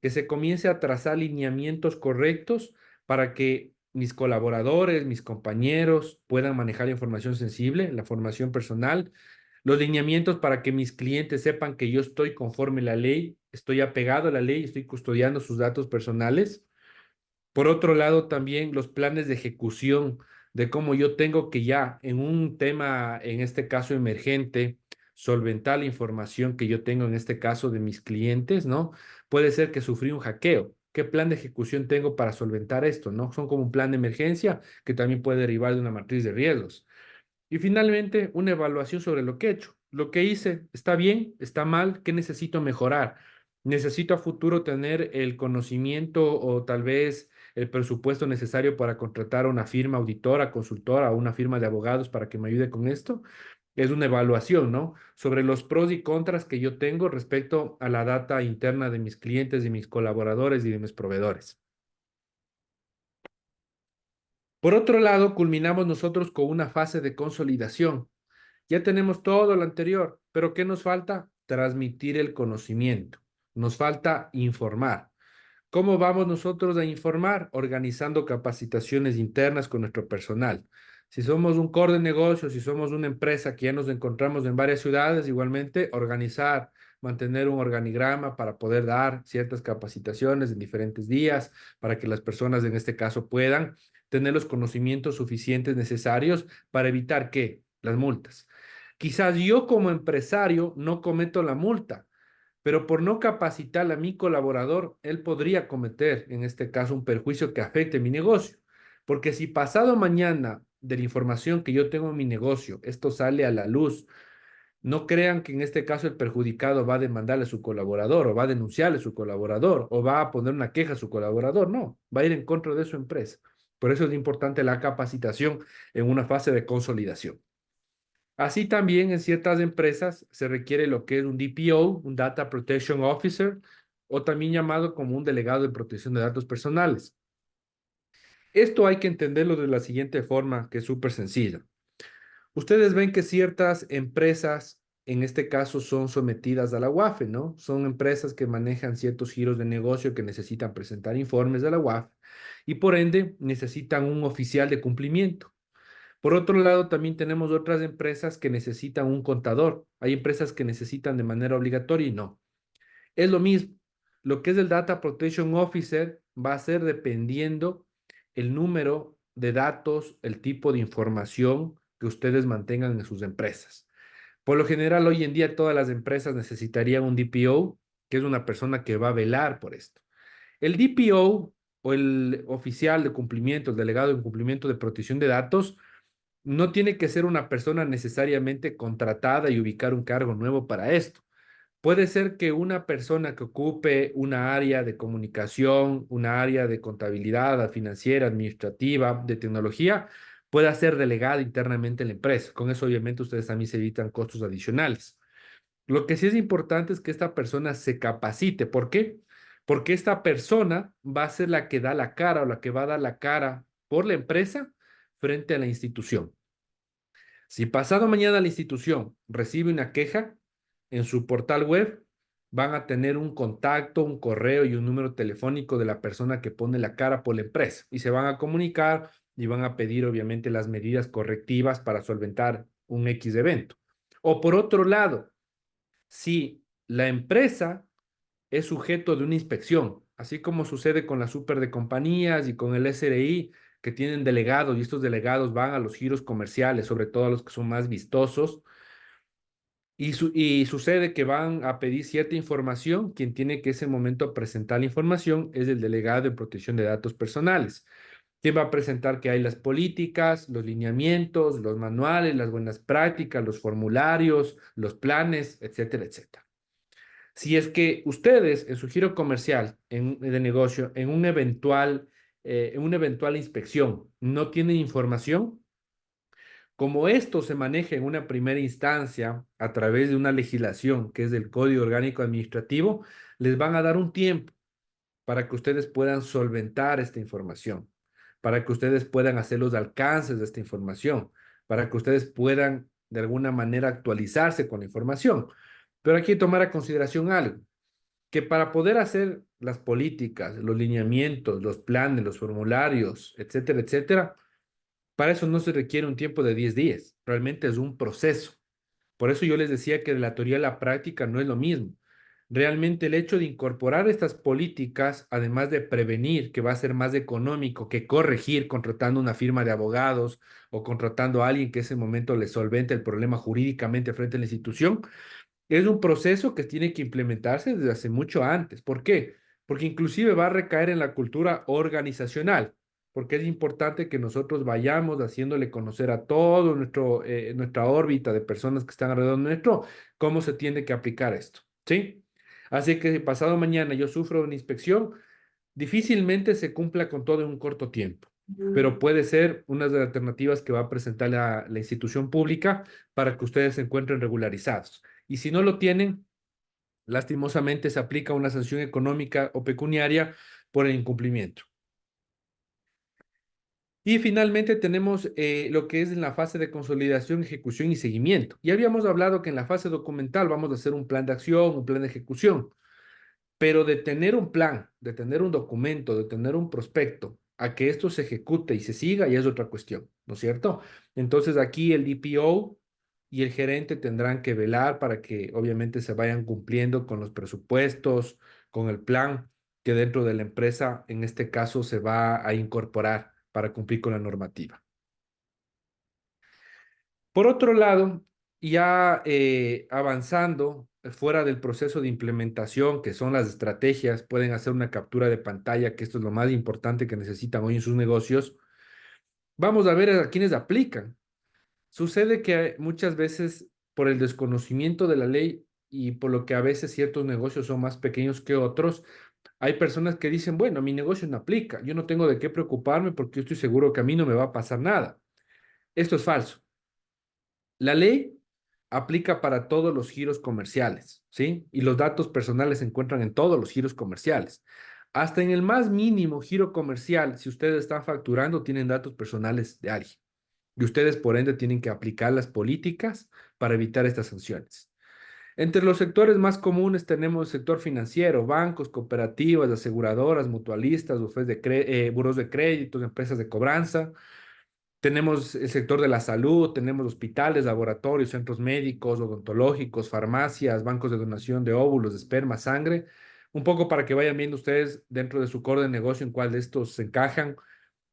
que se comience a trazar lineamientos correctos para que mis colaboradores, mis compañeros puedan manejar la información sensible, la formación personal, los lineamientos para que mis clientes sepan que yo estoy conforme a la ley, estoy apegado a la ley, estoy custodiando sus datos personales. Por otro lado, también los planes de ejecución de cómo yo tengo que ya en un tema, en este caso emergente, solventar la información que yo tengo en este caso de mis clientes, ¿no? Puede ser que sufrí un hackeo. ¿Qué plan de ejecución tengo para solventar esto, no? Son como un plan de emergencia que también puede derivar de una matriz de riesgos. Y finalmente, una evaluación sobre lo que he hecho. Lo que hice, ¿está bien? ¿Está mal? ¿Qué necesito mejorar? ¿Necesito a futuro tener el conocimiento o tal vez el presupuesto necesario para contratar a una firma auditora, consultora o una firma de abogados para que me ayude con esto. Es una evaluación, ¿no? Sobre los pros y contras que yo tengo respecto a la data interna de mis clientes, de mis colaboradores y de mis proveedores. Por otro lado, culminamos nosotros con una fase de consolidación. Ya tenemos todo lo anterior, pero ¿qué nos falta? Transmitir el conocimiento. Nos falta informar. ¿Cómo vamos nosotros a informar? Organizando capacitaciones internas con nuestro personal. Si somos un core de negocio, si somos una empresa que ya nos encontramos en varias ciudades, igualmente organizar, mantener un organigrama para poder dar ciertas capacitaciones en diferentes días, para que las personas en este caso puedan tener los conocimientos suficientes necesarios para evitar que las multas. Quizás yo como empresario no cometo la multa, pero por no capacitar a mi colaborador, él podría cometer, en este caso, un perjuicio que afecte mi negocio. Porque si pasado mañana de la información que yo tengo en mi negocio, esto sale a la luz, no crean que en este caso el perjudicado va a demandarle a su colaborador o va a denunciarle a su colaborador o va a poner una queja a su colaborador. No, va a ir en contra de su empresa. Por eso es importante la capacitación en una fase de consolidación. Así también en ciertas empresas se requiere lo que es un DPO, un Data Protection Officer, o también llamado como un delegado de protección de datos personales. Esto hay que entenderlo de la siguiente forma, que es súper sencilla. Ustedes ven que ciertas empresas, en este caso, son sometidas a la UAFE, ¿no? Son empresas que manejan ciertos giros de negocio que necesitan presentar informes de la UAFE y por ende necesitan un oficial de cumplimiento. Por otro lado, también tenemos otras empresas que necesitan un contador. Hay empresas que necesitan de manera obligatoria y no. Es lo mismo. Lo que es el Data Protection Officer va a ser dependiendo el número de datos, el tipo de información que ustedes mantengan en sus empresas. Por lo general, hoy en día todas las empresas necesitarían un DPO, que es una persona que va a velar por esto. El DPO o el oficial de cumplimiento, el delegado de cumplimiento de protección de datos, no tiene que ser una persona necesariamente contratada y ubicar un cargo nuevo para esto. Puede ser que una persona que ocupe una área de comunicación, una área de contabilidad, financiera, administrativa, de tecnología, pueda ser delegada internamente en la empresa. Con eso, obviamente, ustedes también se evitan costos adicionales. Lo que sí es importante es que esta persona se capacite. ¿Por qué? Porque esta persona va a ser la que da la cara o la que va a dar la cara por la empresa frente a la institución. Si pasado mañana la institución recibe una queja en su portal web, van a tener un contacto, un correo y un número telefónico de la persona que pone la cara por la empresa y se van a comunicar y van a pedir obviamente las medidas correctivas para solventar un X evento. O por otro lado, si la empresa es sujeto de una inspección, así como sucede con la super de compañías y con el SRI, que tienen delegados y estos delegados van a los giros comerciales, sobre todo a los que son más vistosos, y sucede que van a pedir cierta información, quien tiene que ese momento presentar la información es el delegado de protección de datos personales, quien va a presentar que hay las políticas, los lineamientos, los manuales, las buenas prácticas, los formularios, los planes, etcétera, etcétera. Si es que ustedes en su giro comercial de negocio, en una eventual inspección, no tienen información, como esto se maneja en una primera instancia a través de una legislación que es del Código Orgánico Administrativo, les van a dar un tiempo para que ustedes puedan solventar esta información, para que ustedes puedan hacer los alcances de esta información, para que ustedes puedan de alguna manera actualizarse con la información. Pero hay que tomar a consideración algo que para poder hacer las políticas, los lineamientos, los planes, los formularios, etcétera, etcétera, para eso no se requiere un tiempo de 10 días, realmente es un proceso. Por eso yo les decía que de la teoría a la práctica no es lo mismo. Realmente el hecho de incorporar estas políticas, además de prevenir, que va a ser más económico que corregir contratando una firma de abogados o contratando a alguien que en ese momento le solvente el problema jurídicamente frente a la institución, es un proceso que tiene que implementarse desde hace mucho antes. ¿Por qué? Porque inclusive va a recaer en la cultura organizacional, porque es importante que nosotros vayamos haciéndole conocer a todo nuestra órbita de personas que están alrededor nuestro cómo se tiene que aplicar esto, ¿sí? Así que si pasado mañana yo sufro una inspección, Difícilmente se cumpla con todo en un corto tiempo, pero puede ser una de las alternativas que va a presentar la institución pública para que ustedes se encuentren regularizados. Y si no lo tienen, lastimosamente se aplica una sanción económica o pecuniaria por el incumplimiento. Y finalmente tenemos lo que es en la fase de consolidación, ejecución y seguimiento. Ya habíamos hablado que en la fase documental vamos a hacer un plan de acción, un plan de ejecución. Pero de tener un plan, de tener un documento, de tener un prospecto, a que esto se ejecute y se siga, ya es otra cuestión, ¿no es cierto? Entonces aquí el DPO y el gerente tendrán que velar para que obviamente se vayan cumpliendo con los presupuestos, con el plan que dentro de la empresa, en este caso, se va a incorporar para cumplir con la normativa. Por otro lado, ya avanzando fuera del proceso de implementación, que son las estrategias, pueden hacer una captura de pantalla, que esto es lo más importante que necesitan hoy en sus negocios. Vamos a ver a quiénes aplican. Sucede que muchas veces por el desconocimiento de la ley y por lo que a veces ciertos negocios son más pequeños que otros, hay personas que dicen, bueno, mi negocio no aplica, yo no tengo de qué preocuparme porque yo estoy seguro que a mí no me va a pasar nada. Esto es falso. La ley aplica para todos los giros comerciales, ¿sí? Y los datos personales se encuentran en todos los giros comerciales. Hasta en el más mínimo giro comercial, si ustedes están facturando, tienen datos personales de alguien. Y ustedes, por ende, tienen que aplicar las políticas para evitar estas sanciones. Entre los sectores más comunes tenemos el sector financiero, bancos, cooperativas, aseguradoras, mutualistas, buros de créditos, empresas de cobranza. Tenemos el sector de la salud, tenemos hospitales, laboratorios, centros médicos, odontológicos, farmacias, bancos de donación de óvulos, de esperma, sangre. Un poco para que vayan viendo ustedes dentro de su core de negocio en cuál de estos se encajan.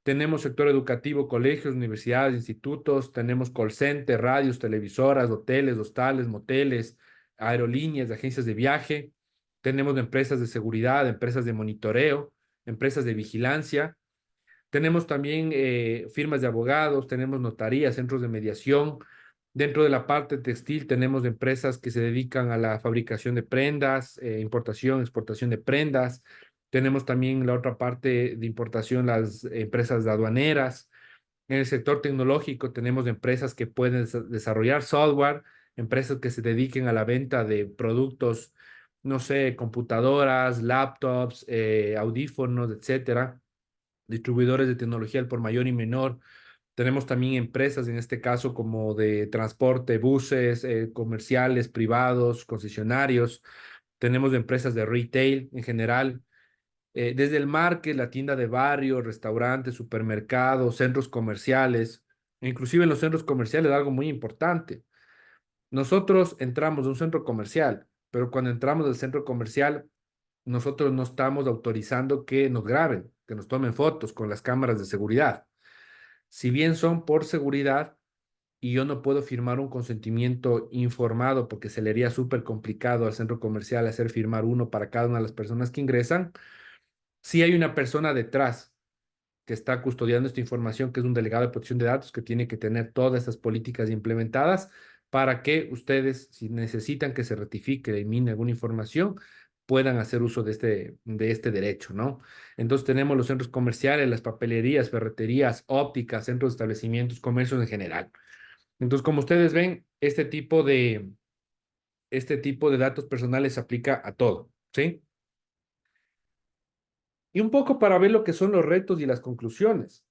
Tenemos sector educativo, colegios, universidades, institutos. Tenemos call center, radios, televisoras, hoteles, hostales, moteles, aerolíneas, agencias de viaje. Tenemos empresas de seguridad, empresas de monitoreo, empresas de vigilancia. Tenemos también firmas de abogados, tenemos notarías, centros de mediación. Dentro de la parte textil tenemos empresas que se dedican a la fabricación de prendas, importación, exportación de prendas. Tenemos también la otra parte de importación, las empresas de aduaneras. En el sector tecnológico tenemos empresas que pueden desarrollar software, empresas que se dediquen a la venta de productos, no sé, computadoras, laptops, audífonos, etcétera, distribuidores de tecnología al por mayor y menor. Tenemos también empresas, en este caso, como de transporte, buses, comerciales, privados, concesionarios. Tenemos empresas de retail en general, desde el market, la tienda de barrio, restaurantes, supermercados, centros comerciales. Inclusive en los centros comerciales, algo muy importante. Nosotros entramos a un centro comercial, pero cuando entramos al centro comercial, nosotros no estamos autorizando que nos graben, que nos tomen fotos con las cámaras de seguridad. Si bien son por seguridad y yo no puedo firmar un consentimiento informado porque se le haría súper complicado al centro comercial hacer firmar uno para cada una de las personas que ingresan, si hay una persona detrás que está custodiando esta información, que es un delegado de protección de datos, que tiene que tener todas estas políticas implementadas para que ustedes, si necesitan que se rectifique, elimine alguna información, puedan hacer uso de este derecho, ¿no? Entonces tenemos los centros comerciales, las papelerías, ferreterías, ópticas, centros de establecimientos, comercios en general. Entonces, como ustedes ven, este tipo de datos personales se aplica a todo, ¿sí? Y un poco para ver lo que son los retos y las conclusiones.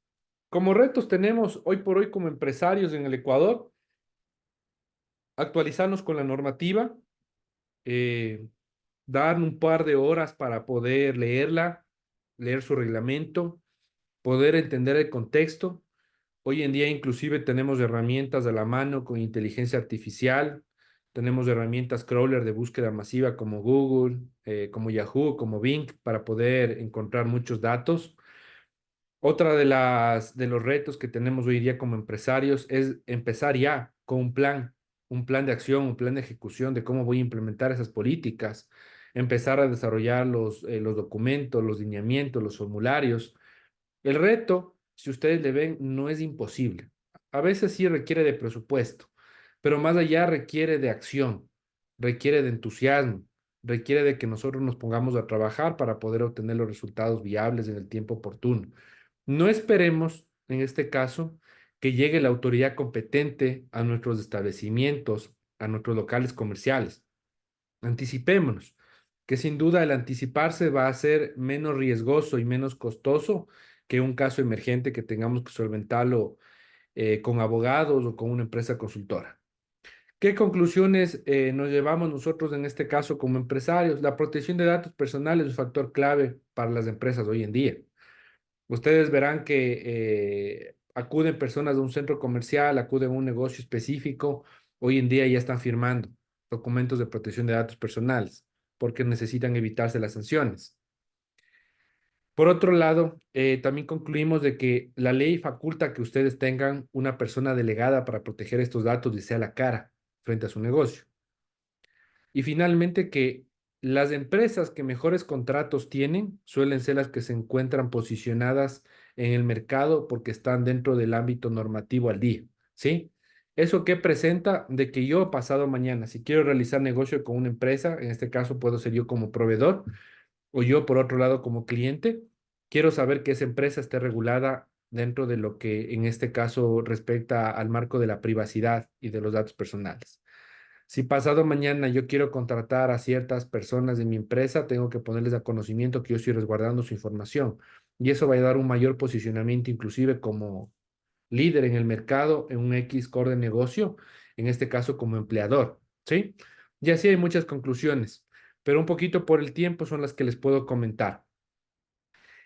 Como retos tenemos hoy por hoy como empresarios en el Ecuador, actualizarnos con la normativa, eh, dar un par de horas para poder leerla, leer su reglamento, poder entender el contexto. Hoy en día inclusive tenemos herramientas a la mano con inteligencia artificial, tenemos herramientas crawler de búsqueda masiva como Google, como Yahoo, como Bing, para poder encontrar muchos datos. Otra de los retos que tenemos hoy día como empresarios es empezar ya con un plan de acción, un plan de ejecución de cómo voy a implementar esas políticas, empezar a desarrollar los documentos, los lineamientos, los formularios. El reto, si ustedes le ven, no es imposible. A veces sí requiere de presupuesto, pero más allá requiere de acción, requiere de entusiasmo, requiere de que nosotros nos pongamos a trabajar para poder obtener los resultados viables en el tiempo oportuno. No esperemos, en este caso, que llegue la autoridad competente a nuestros establecimientos, a nuestros locales comerciales. Anticipémonos, que sin duda el anticiparse va a ser menos riesgoso y menos costoso que un caso emergente que tengamos que solventarlo con abogados o con una empresa consultora. ¿Qué conclusiones nos llevamos nosotros en este caso como empresarios? La protección de datos personales es un factor clave para las empresas hoy en día. Ustedes verán que acuden personas de un centro comercial, acuden a un negocio específico, hoy en día ya están firmando documentos de protección de datos personales porque necesitan evitarse las sanciones. Por otro lado, también concluimos de que la ley faculta que ustedes tengan una persona delegada para proteger estos datos y sea la cara frente a su negocio. Y finalmente, que las empresas que mejores contratos tienen suelen ser las que se encuentran posicionadas en el mercado porque están dentro del ámbito normativo al día, ¿sí? ¿Eso qué presenta? De que yo pasado mañana, si quiero realizar negocio con una empresa, en este caso puedo ser yo como proveedor o yo por otro lado como cliente, quiero saber que esa empresa esté regulada dentro de lo que en este caso respecta al marco de la privacidad y de los datos personales. Si pasado mañana yo quiero contratar a ciertas personas de mi empresa, tengo que ponerles a conocimiento que yo estoy resguardando su información. Y eso va a dar un mayor posicionamiento, inclusive como líder en el mercado, en un X core de negocio, en este caso como empleador, ¿sí? Y así hay muchas conclusiones, pero un poquito por el tiempo son las que les puedo comentar.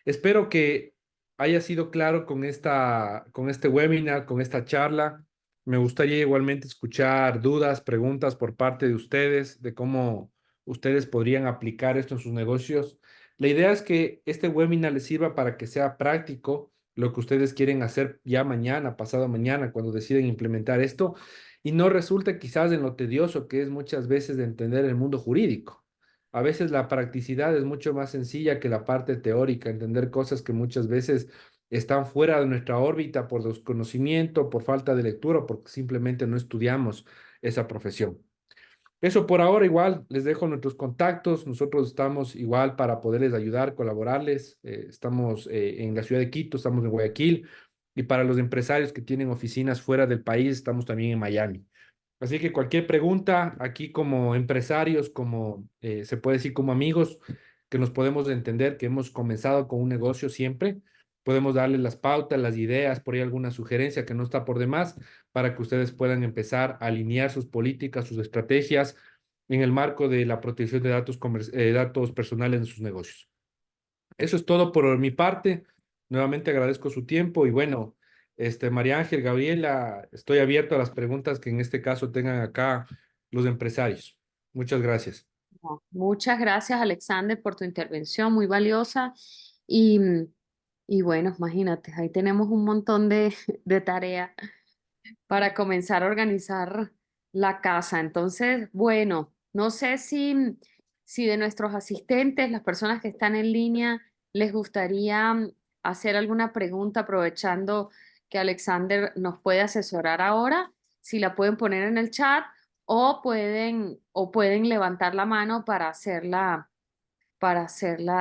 Espero que haya sido claro con este webinar, con esta charla. Me gustaría igualmente escuchar dudas, preguntas por parte de ustedes de cómo ustedes podrían aplicar esto en sus negocios. La idea es que este webinar les sirva para que sea práctico lo que ustedes quieren hacer ya mañana, pasado mañana, cuando deciden implementar esto, y no resulte quizás en lo tedioso que es muchas veces de entender el mundo jurídico. A veces la practicidad es mucho más sencilla que la parte teórica, entender cosas que muchas veces están fuera de nuestra órbita por desconocimiento, por falta de lectura, porque simplemente no estudiamos esa profesión. Eso por ahora igual, les dejo nuestros contactos, nosotros estamos igual para poderles ayudar, colaborarles, estamos en la ciudad de Quito, estamos en Guayaquil, y para los empresarios que tienen oficinas fuera del país, estamos también en Miami. Así que cualquier pregunta, aquí como empresarios, como se puede decir como amigos, que nos podemos entender que hemos comenzado con un negocio siempre, podemos darles las pautas, las ideas, por ahí alguna sugerencia que no está por demás, para que ustedes puedan empezar a alinear sus políticas, sus estrategias en el marco de la protección de datos personales en sus negocios. Eso es todo por mi parte. Nuevamente agradezco su tiempo y bueno, María Ángel, Gabriela, estoy abierto a las preguntas que en este caso tengan acá los empresarios. Muchas gracias. No, muchas gracias, Alexander, por tu intervención muy valiosa. Y, y bueno, imagínate, ahí tenemos un montón de tarea para comenzar a organizar la casa. Entonces, bueno, no sé si de nuestros asistentes, las personas que están en línea, les gustaría hacer alguna pregunta aprovechando que Alexander nos puede asesorar ahora, si la pueden poner en el chat o pueden levantar la mano para hacerla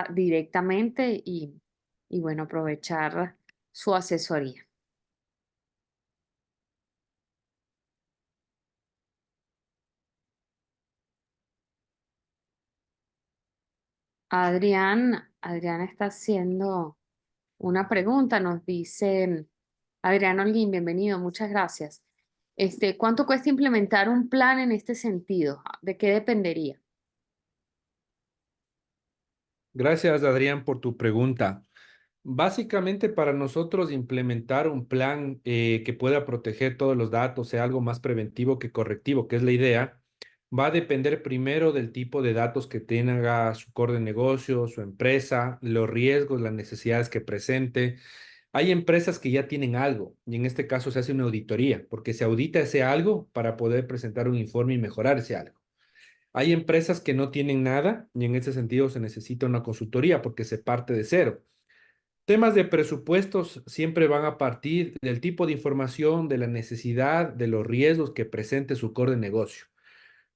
directamente y bueno, aprovechar su asesoría. Adrián está haciendo una pregunta, nos dice Adrián Holguín, bienvenido, muchas gracias. ¿Cuánto cuesta implementar un plan en este sentido? ¿De qué dependería? Gracias, Adrián, por tu pregunta. Básicamente, para nosotros implementar un plan que pueda proteger todos los datos, sea algo más preventivo que correctivo, que es la idea, va a depender primero del tipo de datos que tenga su core de negocio, su empresa, los riesgos, las necesidades que presente. Hay empresas que ya tienen algo y en este caso se hace una auditoría, porque se audita ese algo para poder presentar un informe y mejorar ese algo. Hay empresas que no tienen nada y en ese sentido se necesita una consultoría porque se parte de cero. Temas de presupuestos siempre van a partir del tipo de información, de la necesidad, de los riesgos que presente su core de negocio.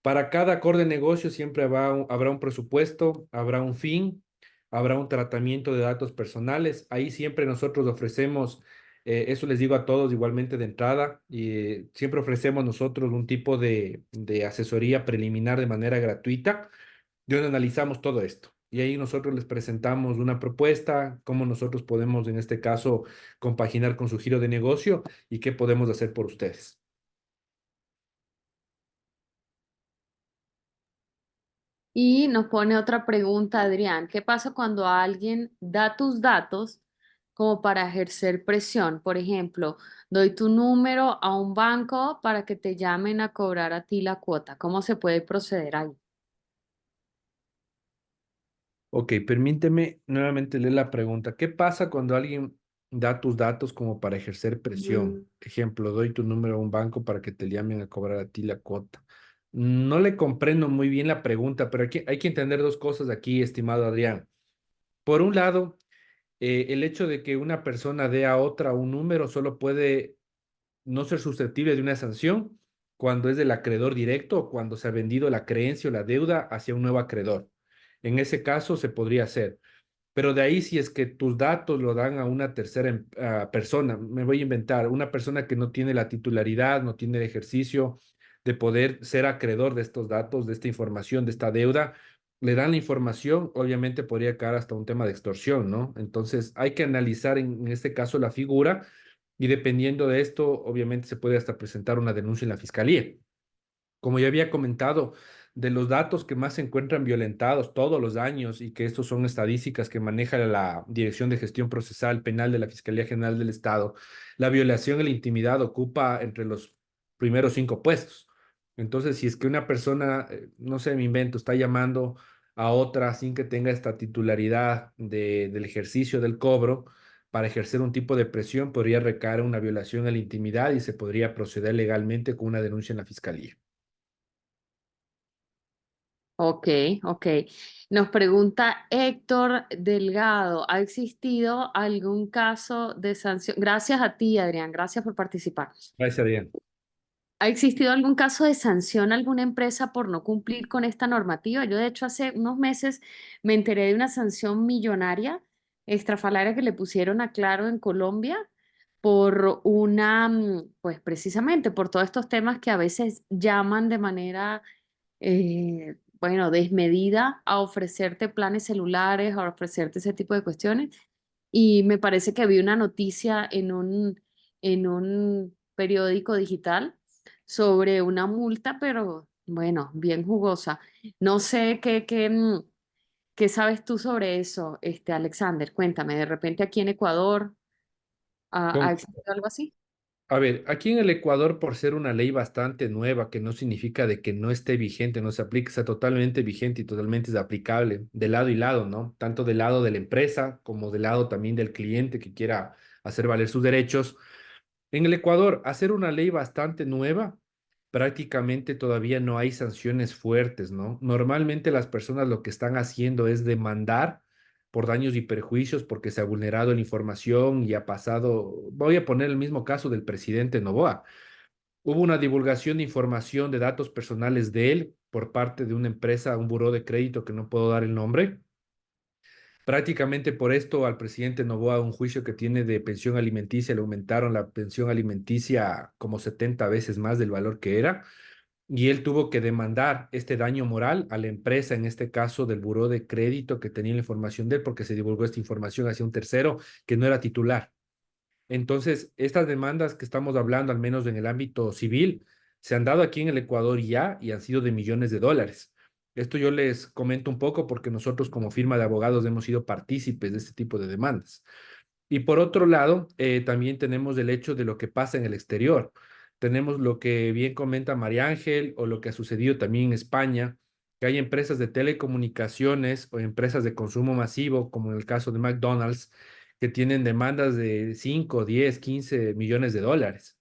Para cada core de negocio siempre habrá un presupuesto, habrá un fin, habrá un tratamiento de datos personales. Ahí siempre nosotros ofrecemos, eso les digo a todos igualmente de entrada, y siempre ofrecemos nosotros un tipo de asesoría preliminar de manera gratuita, donde analizamos todo esto. Y ahí nosotros les presentamos una propuesta, cómo nosotros podemos, en este caso, compaginar con su giro de negocio y qué podemos hacer por ustedes. Y nos pone otra pregunta, Adrián. ¿Qué pasa cuando alguien da tus datos como para ejercer presión? Por ejemplo, doy tu número a un banco para que te llamen a cobrar a ti la cuota. ¿Cómo se puede proceder ahí? Ok, permíteme nuevamente leer la pregunta. ¿Qué pasa cuando alguien da tus datos como para ejercer presión? Ejemplo, doy tu número a un banco para que te llamen a cobrar a ti la cuota. No le comprendo muy bien la pregunta, pero aquí hay que entender dos cosas aquí, estimado Adrián. Por un lado, el hecho de que una persona dé a otra un número solo puede no ser susceptible de una sanción cuando es del acreedor directo o cuando se ha vendido la creencia o la deuda hacia un nuevo acreedor. En ese caso se podría hacer. Pero de ahí, si es que tus datos lo dan a una tercera persona, me voy a inventar, una persona que no tiene la titularidad, no tiene el ejercicio de poder ser acreedor de estos datos, de esta información, de esta deuda, le dan la información, obviamente podría caer hasta un tema de extorsión, ¿no? Entonces hay que analizar en este caso la figura y dependiendo de esto, obviamente se puede hasta presentar una denuncia en la fiscalía. Como ya había comentado, de los datos que más se encuentran violentados todos los años y que estos son estadísticas que maneja la Dirección de Gestión Procesal Penal de la Fiscalía General del Estado, la violación a la intimidad ocupa entre los primeros 5 puestos. Entonces, si es que una persona, no sé, me invento, está llamando a otra sin que tenga esta titularidad del ejercicio del cobro, para ejercer un tipo de presión, podría recaer una violación a la intimidad y se podría proceder legalmente con una denuncia en la fiscalía. Ok, ok. Nos pregunta Héctor Delgado, ¿ha existido algún caso de sanción? Gracias a ti, Adrián, gracias por participar. Gracias, Adrián. ¿Ha existido algún caso de sanción a alguna empresa por no cumplir con esta normativa? Yo, de hecho, hace unos meses me enteré de una sanción millonaria estrafalaria que le pusieron a Claro en Colombia por pues precisamente por todos estos temas que a veces llaman de manera bueno, desmedida a ofrecerte planes celulares, a ofrecerte ese tipo de cuestiones. Y me parece que vi una noticia en un periódico digital sobre una multa, pero bueno, bien jugosa. No sé qué sabes tú sobre eso, Alexander. Cuéntame, de repente aquí en Ecuador ha Con- existido algo así. A ver, aquí en el Ecuador, por ser una ley bastante nueva, que no significa de que no esté vigente, no se aplique, está totalmente vigente y totalmente es aplicable, de lado y lado, ¿no? Tanto del lado de la empresa como del lado también del cliente que quiera hacer valer sus derechos. En el Ecuador, hacer una ley bastante nueva, prácticamente todavía no hay sanciones fuertes, ¿no? Normalmente las personas lo que están haciendo es demandar por daños y perjuicios porque se ha vulnerado la información y ha pasado, voy a poner el mismo caso del presidente Noboa. Hubo una divulgación de información de datos personales de él por parte de una empresa, un buró de crédito que no puedo dar el nombre. Prácticamente por esto al presidente Noboa, un juicio que tiene de pensión alimenticia, le aumentaron la pensión alimenticia como 70 veces más del valor que era, y él tuvo que demandar este daño moral a la empresa, en este caso del buró de crédito que tenía la información de él, porque se divulgó esta información hacia un tercero que no era titular. Entonces, estas demandas que estamos hablando, al menos en el ámbito civil, se han dado aquí en el Ecuador ya y han sido de millones de dólares. Esto yo les comento un poco porque nosotros como firma de abogados hemos sido partícipes de este tipo de demandas. Y por otro lado, también tenemos el hecho de lo que pasa en el exterior. Tenemos lo que bien comenta María Ángel o lo que ha sucedido también en España, que hay empresas de telecomunicaciones o empresas de consumo masivo, como en el caso de McDonald's, que tienen demandas de 5, 10, 15 millones de dólares.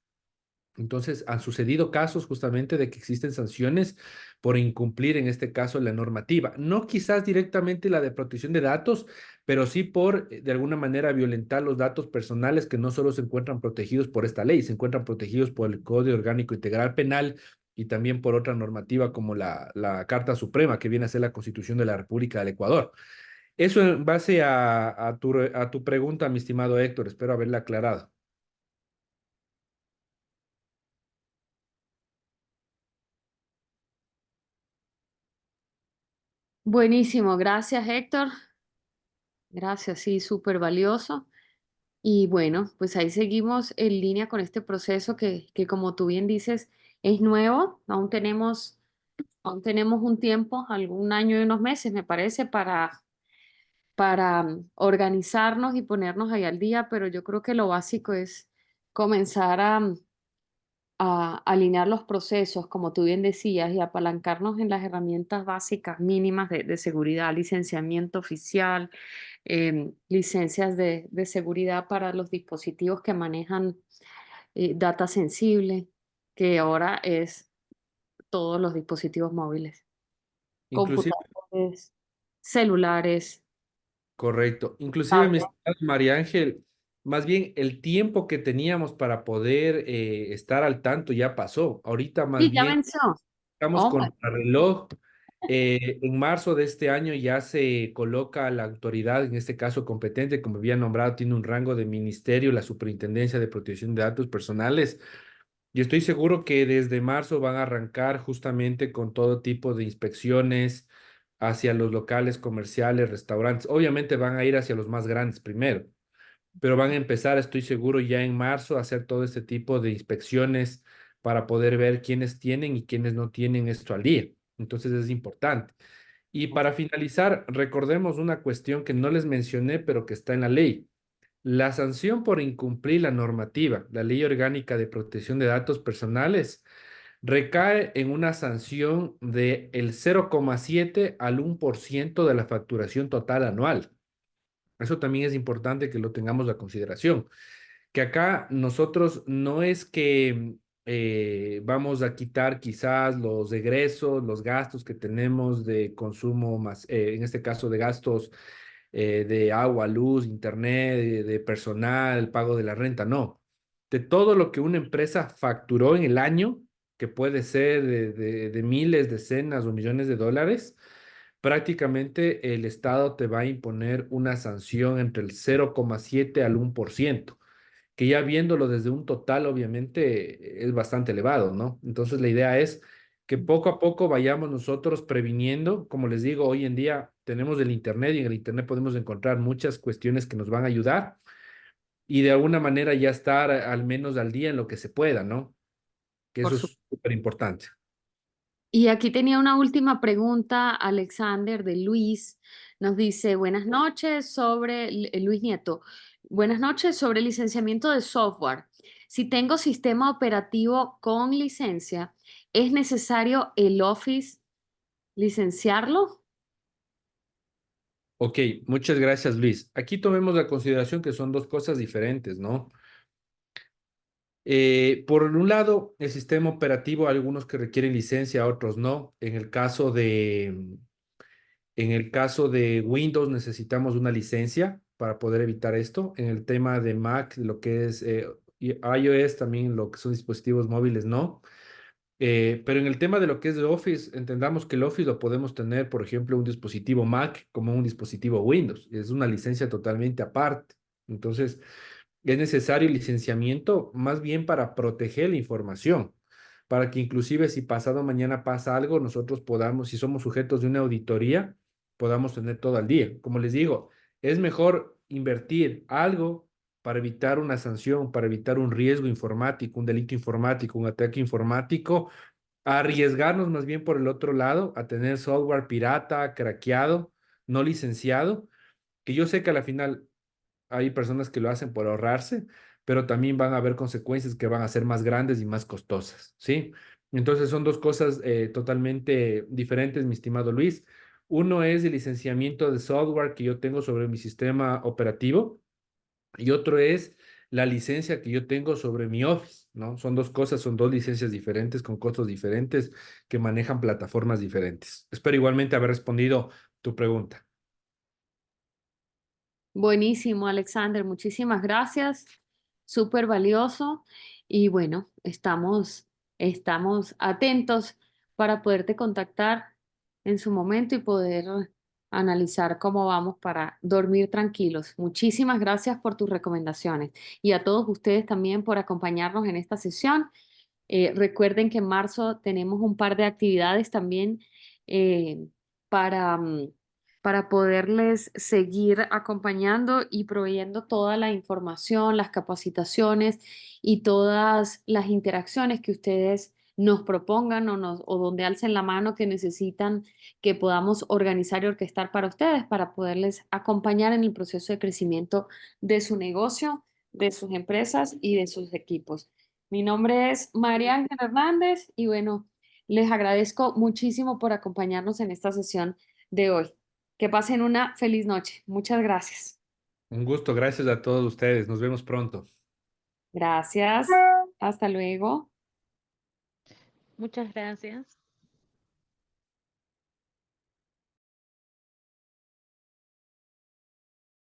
Entonces, han sucedido casos justamente de que existen sanciones por incumplir, en este caso, la normativa. No quizás directamente la de protección de datos, pero sí por, de alguna manera, violentar los datos personales que no solo se encuentran protegidos por esta ley, se encuentran protegidos por el Código Orgánico Integral Penal y también por otra normativa como la Carta Suprema, que viene a ser la Constitución de la República del Ecuador. Eso en base a tu pregunta, mi estimado Héctor, espero haberla aclarado. Buenísimo, gracias Héctor. Gracias, sí, súper valioso. Y bueno, pues ahí seguimos en línea con este proceso que como tú bien dices, es nuevo. Aún tenemos un tiempo, algún año y unos meses, me parece, para organizarnos y ponernos ahí al día, pero yo creo que lo básico es comenzar a alinear los procesos, como tú bien decías, y apalancarnos en las herramientas básicas mínimas de seguridad, licenciamiento oficial, licencias de seguridad para los dispositivos que manejan data sensible, que ahora es todos los dispositivos móviles, Inclusive, computadores, celulares, correcto. Inclusive, mi tablets. estimada María Ángel, más bien el tiempo que teníamos para poder estar al tanto ya pasó. Ahorita más Sí, ya bien venció. estamos Oh, my- contra reloj. En marzo de este año ya se coloca la autoridad, en este caso competente, como había nombrado, tiene un rango de ministerio, la Superintendencia de Protección de Datos Personales. Y estoy seguro que desde marzo van a arrancar justamente con todo tipo de inspecciones hacia los locales comerciales, restaurantes. Obviamente van a ir hacia los más grandes primero, pero van a empezar, estoy seguro, ya en marzo a hacer todo este tipo de inspecciones para poder ver quiénes tienen y quiénes no tienen esto al día. Entonces es importante. Y para finalizar, recordemos una cuestión que no les mencioné, pero que está en la ley. La sanción por incumplir la normativa, la Ley Orgánica de Protección de Datos Personales, recae en una sanción de el 0,7 al 1% de la facturación total anual. Eso también es importante que lo tengamos a consideración, que acá nosotros no es que vamos a quitar quizás los egresos, los gastos que tenemos de consumo más, en este caso de gastos de agua, luz, internet, de personal, el pago de la renta, no. De todo lo que una empresa facturó en el año, que puede ser de miles, decenas o millones de dólares, prácticamente el Estado te va a imponer una sanción entre el 0,7 al 1%, que ya viéndolo desde un total, obviamente es bastante elevado, ¿no? Entonces la idea es que poco a poco vayamos nosotros previniendo. Como les digo, hoy en día tenemos el Internet y en el Internet podemos encontrar muchas cuestiones que nos van a ayudar y de alguna manera ya estar al menos al día en lo que se pueda, ¿no? Que por eso su- es súper importante. Y aquí tenía una última pregunta, Alexander, de Luis. Nos dice, buenas noches Luis Nieto, buenas noches sobre licenciamiento de software. Si tengo sistema operativo con licencia, ¿es necesario el Office licenciarlo? Ok, muchas gracias, Luis. Aquí tomemos la consideración que son dos cosas diferentes, ¿no? Por un lado, el sistema operativo, algunos que requieren licencia, otros no. En el caso de Windows necesitamos una licencia para poder evitar esto. En el tema de Mac, lo que es y iOS, también lo que son dispositivos móviles, no. Pero en el tema de lo que es de Office, entendamos que el Office lo podemos tener, por ejemplo, un dispositivo Mac como un dispositivo Windows. Es una licencia totalmente aparte. Entonces, es necesario licenciamiento más bien para proteger la información, para que inclusive si pasado mañana pasa algo, nosotros podamos, si somos sujetos de una auditoría, podamos tener todo al día. Como les digo, es mejor invertir algo para evitar una sanción, para evitar un riesgo informático, un delito informático, un ataque informático, a arriesgarnos más bien por el otro lado, a tener software pirata, craqueado, no licenciado, que yo sé que a la final hay personas que lo hacen por ahorrarse, pero también van a haber consecuencias que van a ser más grandes y más costosas, ¿sí? Entonces son dos cosas totalmente diferentes, mi estimado Luis. Uno es el licenciamiento de software que yo tengo sobre mi sistema operativo y otro es la licencia que yo tengo sobre mi Office, ¿no? Son dos cosas, son dos licencias diferentes con costos diferentes que manejan plataformas diferentes. Espero igualmente haber respondido tu pregunta. Buenísimo, Alexander, muchísimas gracias. Súper valioso. Y bueno, estamos estamos atentos para poderte contactar en su momento y poder analizar cómo vamos para dormir tranquilos. Muchísimas gracias por tus recomendaciones y a todos ustedes también por acompañarnos en esta sesión. Recuerden que en marzo tenemos un par de actividades también eh, para, para poderles seguir acompañando y proveyendo toda la información, las capacitaciones y todas las interacciones que ustedes nos propongan o donde alcen la mano que necesitan que podamos organizar y orquestar para ustedes para poderles acompañar en el proceso de crecimiento de su negocio, de sus empresas y de sus equipos. Mi nombre es María Ángel Hernández y bueno, les agradezco muchísimo por acompañarnos en esta sesión de hoy. Que pasen una feliz noche. Muchas gracias. Un gusto, gracias a todos ustedes. Nos vemos pronto. Gracias. Hasta luego. Muchas gracias.